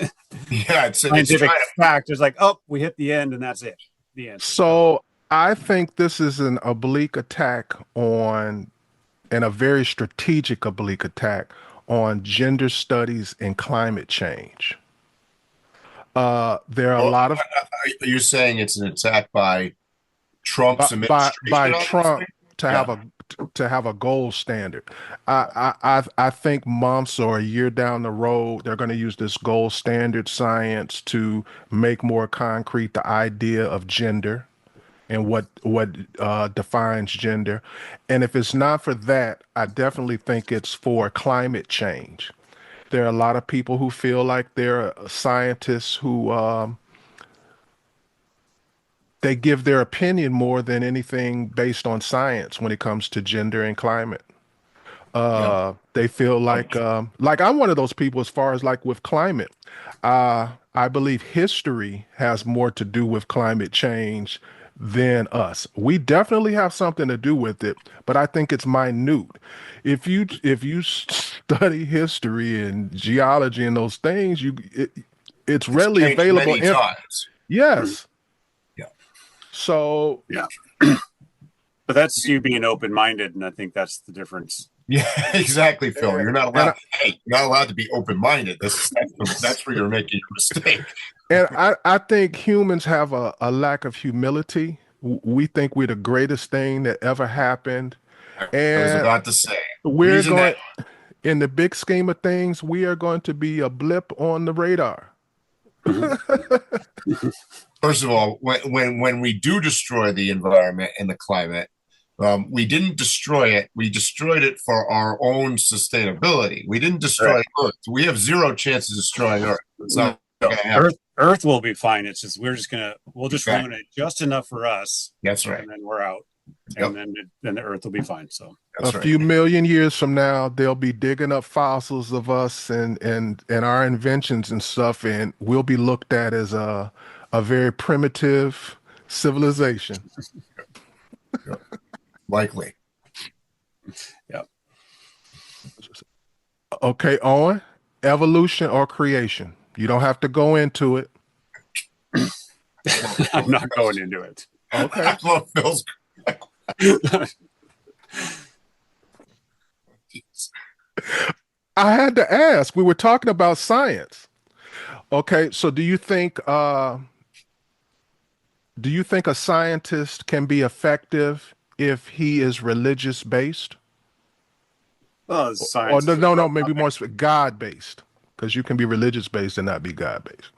Yeah, it's scientific fact. It's like, oh, we hit the end and that's it. The end. So I think this is an oblique attack on, and a very strategic oblique attack on gender studies and climate change. There are a lot of. Are you saying it's an attack by Trump's administration? By Trump to have a gold standard. I think months or a year down the road, they're going to use this gold standard science to make more concrete the idea of gender and what defines gender. And if it's not for that, I definitely think it's for climate change. There are a lot of people who feel like they're scientists who they give their opinion more than anything based on science when it comes to gender and climate. They feel like I'm one of those people as far as like with climate. I believe history has more to do with climate change than us. We definitely have something to do with it, but I think it's minute. If you study history and geology and those things, it's readily available. Many times. Yes. Yeah. So yeah. But that's you being open-minded, and I think that's the difference. Yeah, exactly, Phil. You're not allowed. You're not allowed to be open-minded. That's where you're making your mistake. And I think humans have a lack of humility. We think we're the greatest thing that ever happened. And I was about to say, we're going, in the big scheme of things, we are going to be a blip on the radar. First of all, when we do destroy the environment and the climate, we didn't destroy it. We destroyed it for our own sustainability. We didn't destroy Earth. We have zero chance of destroying Earth. It's not going to happen. Earth will be fine. It's just we'll just ruin it just enough for us. That's right. And then we're out. And then the Earth will be fine. So That's A right. few million years from now, they'll be digging up fossils of us and our inventions and stuff, and we'll be looked at as a very primitive civilization. Likely. Yeah. Okay, Owen, evolution or creation? You don't have to go into it. I'm not going into it. Okay. I love Phil's. I had to ask. We were talking about science. Okay, so do you think a scientist can be effective if he is religious based? Well, Or science. no, maybe more God based, because you can be religious based and not be God based.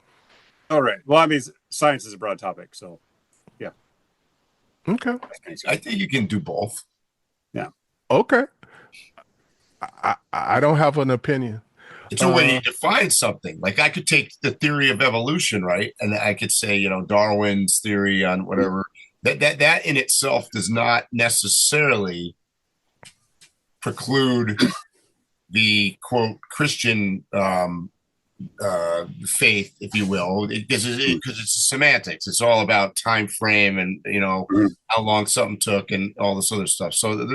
All right. Well, I mean, science is a broad topic, so yeah. Okay. I think you can do both. Yeah. Okay. I don't have an opinion. It's a way you define something. Like I could take the theory of evolution, right? And I could say, you know, Darwin's theory on whatever. That in itself does not necessarily preclude the quote Christian faith, if you will, because it's semantics. It's all about time frame and how long something took and all this other stuff. So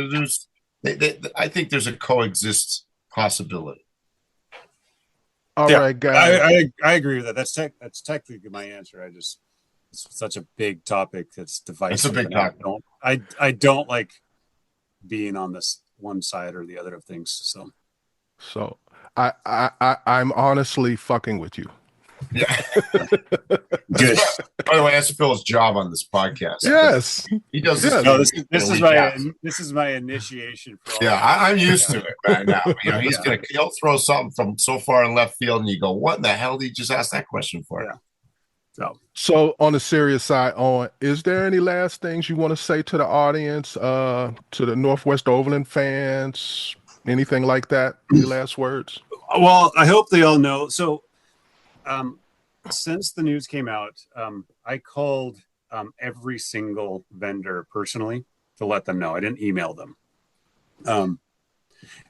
I think there's a coexist possibility. All right, guys. I agree with that. That's technically my answer. It's such a big topic that's divisive. It's a big topic. I don't like being on this one side or the other of things. So I'm honestly fucking with you. Yeah. Good. By the way, that's Phil's job on this podcast. Yes. He does this. Yes. No, this is my initiation for all Yeah, I'm used to it right now. He'll throw something from so far in left field, and you go, "What in the hell did you just ask that question for?" Yeah. So on the serious side, Owen, is there any last things you want to say to the audience, to the Northwest Overland fans, anything like that? Any last words? Well, I hope they all know. So, since the news came out, I called every single vendor personally to let them know. I didn't email them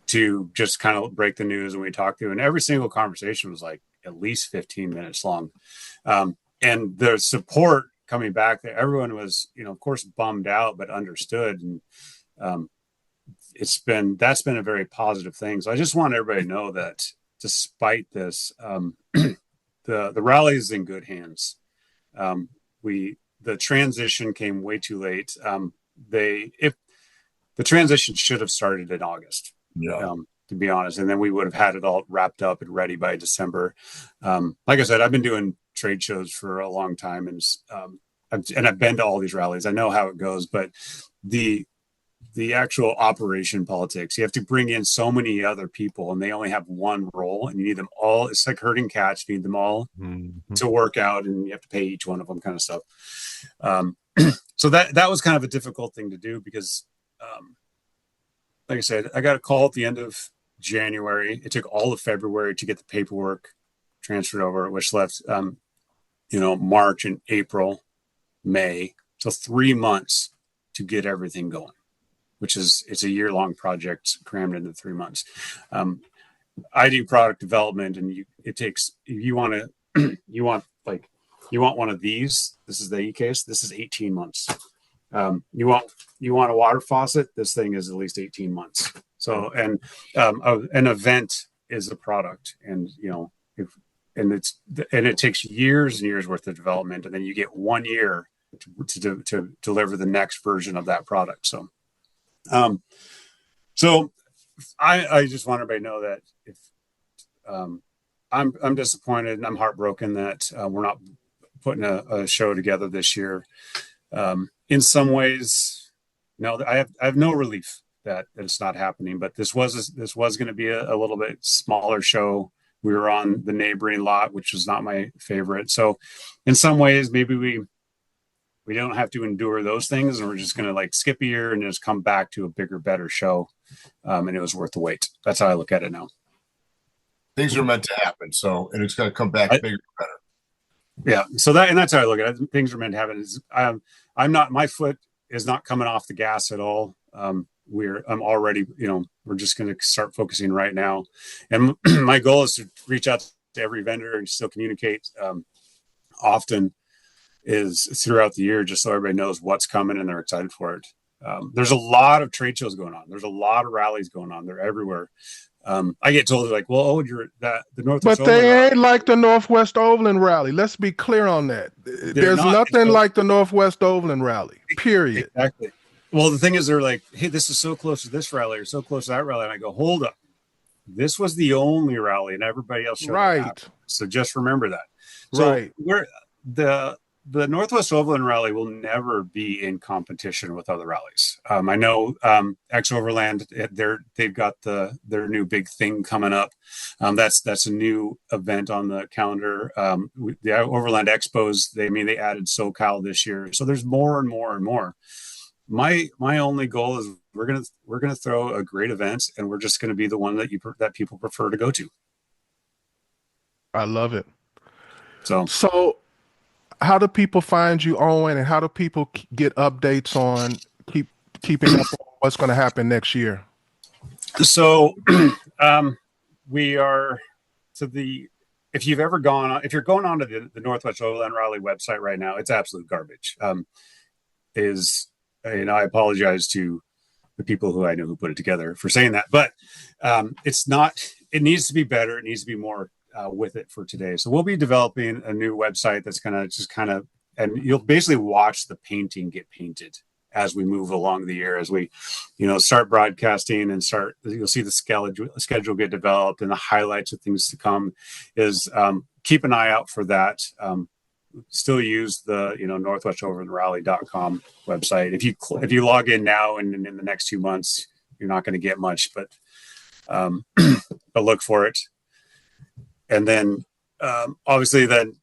to just kind of break the news, and we talked to, and every single conversation was like at least 15 minutes long. And the support coming back there, everyone was, of course, bummed out, but understood. And that's been a very positive thing. So I just want everybody to know that despite this, the rally is in good hands. The transition came way too late. The transition should have started in August. Yeah. To be honest, and then we would have had it all wrapped up and ready by December. Like I said, I've been doing trade shows for a long time, and I've been to all these rallies. I know how it goes, but the actual operation politics, you have to bring in so many other people, and they only have one role, and you need them all. It's like herding cats; you need them all to work out, and you have to pay each one of them, kind of stuff. So that was kind of a difficult thing to do because, like I said, I got a call at the end of January. It took all of February to get the paperwork transferred over, which left, March and April, May. So 3 months to get everything going, it's a year-long project crammed into 3 months. I do product development, and you want one of these. This is the e-case. This is 18 months. You want a water faucet. This thing is at least 18 months. So, and an event is a product, and it takes years and years worth of development, and then you get 1 year to deliver the next version of that product. So, I just want everybody to know that if I'm disappointed and I'm heartbroken that we're not putting a show together this year. In some ways, I have no relief that it's not happening. But this was going to be a little bit smaller show. We were on the neighboring lot, which was not my favorite. So, in some ways, maybe we don't have to endure those things, and we're just going to skip a year and just come back to a bigger, better show. And it was worth the wait. That's how I look at it now. Things are meant to happen, and it's going to come back bigger and better. Yeah. So that's how I look at it. Things are meant to happen. My foot is not coming off the gas at all. I'm already, we're just going to start focusing right now. And my goal is to reach out to every vendor and still communicate often is throughout the year, just so everybody knows what's coming and they're excited for it. There's a lot of trade shows going on. There's a lot of rallies going on. They're everywhere. I get told like, well, oh, the Northwest. But they ain't like the Northwest Overland Rally. Let's be clear on that. There's nothing like the Northwest Overland Rally, period. Exactly. Well, the thing is, they're like, hey, this is so close to this rally or so close to that rally. And I go, hold up. This was the only rally and everybody else showed up. So just remember that. So the Northwest Overland Rally will never be in competition with other rallies. I know Overland, they've got their new big thing coming up. That's a new event on the calendar. The Overland Expos, they added SoCal this year. So there's more and more and more. My only goal is we're gonna throw a great event, and we're just gonna be the one that people prefer to go to. I love it. So how do people find you, Owen, and how do people get updates on keeping up on what's going to happen next year? So we are if you're going on to the Northwest Overland Rally website right now, it's absolute garbage. I apologize to the people who I know who put it together for saying that, but it's not. It needs to be better. It needs to be more with it for today. So we'll be developing a new website that's going to and you'll basically watch the painting get painted as we move along the year, as we, start broadcasting and you'll see the schedule get developed and the highlights of things to come is keep an eye out for that. Still use the, northwestoverlandrally.com website. If you log in now and in the next 2 months, you're not going to get much, but look for it. And then, obviously, then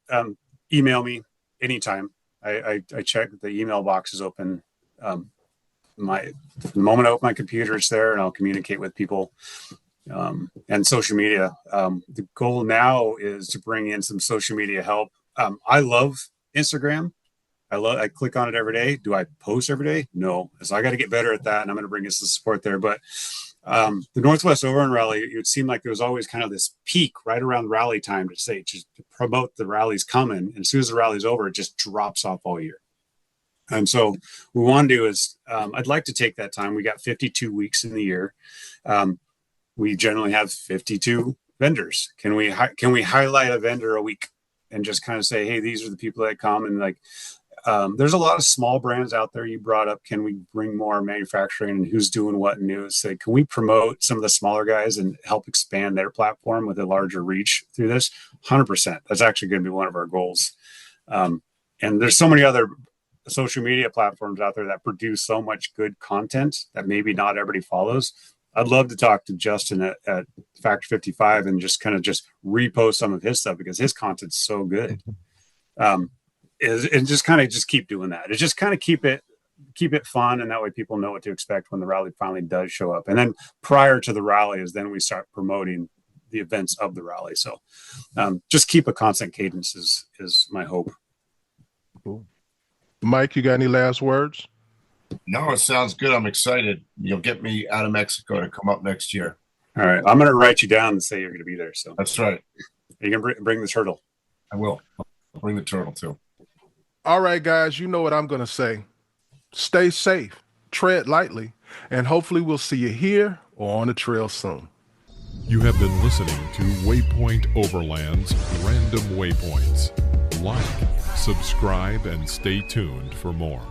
email me anytime. I check the email box is open. The moment I open my computer, it's there, and I'll communicate with people. And social media. The goal now is to bring in some social media help. I love Instagram. I click on it every day. Do I post every day? No. So I got to get better at that, and I'm going to bring us the support there. But the Northwest Overland Rally, it would seem like there was always kind of this peak right around rally time to promote the rallies coming. And as soon as the rally's over, it just drops off all year. And so what we want to do is I'd like to take that time. We got 52 weeks in the year. We generally have 52 vendors. Can we highlight a vendor a week and just kind of say, hey, these are the people that come, and there's a lot of small brands out there you brought up. Can we bring more manufacturing and who's doing what new? So can we promote some of the smaller guys and help expand their platform with a larger reach through this? 100%. That's actually going to be one of our goals. And there's so many other social media platforms out there that produce so much good content that maybe not everybody follows. I'd love to talk to Justin at Factor 55 and just repost some of his stuff because his content's so good. And just keep doing that. It's just kind of keep it fun, and that way people know what to expect when the rally finally does show up. And then prior to the rally is then we start promoting the events of the rally. So just keep a constant cadence is my hope. Cool. Mike, you got any last words? No, it sounds good. I'm excited. You'll get me out of Mexico to come up next year. All right. I'm going to write you down and say you're going to be there. So that's right. You can bring the turtle. I will. I'll bring the turtle too. All right, guys, you know what I'm going to say. Stay safe, tread lightly, and hopefully we'll see you here or on the trail soon. You have been listening to Waypoint Overland's Random Waypoints. Like, subscribe, and stay tuned for more.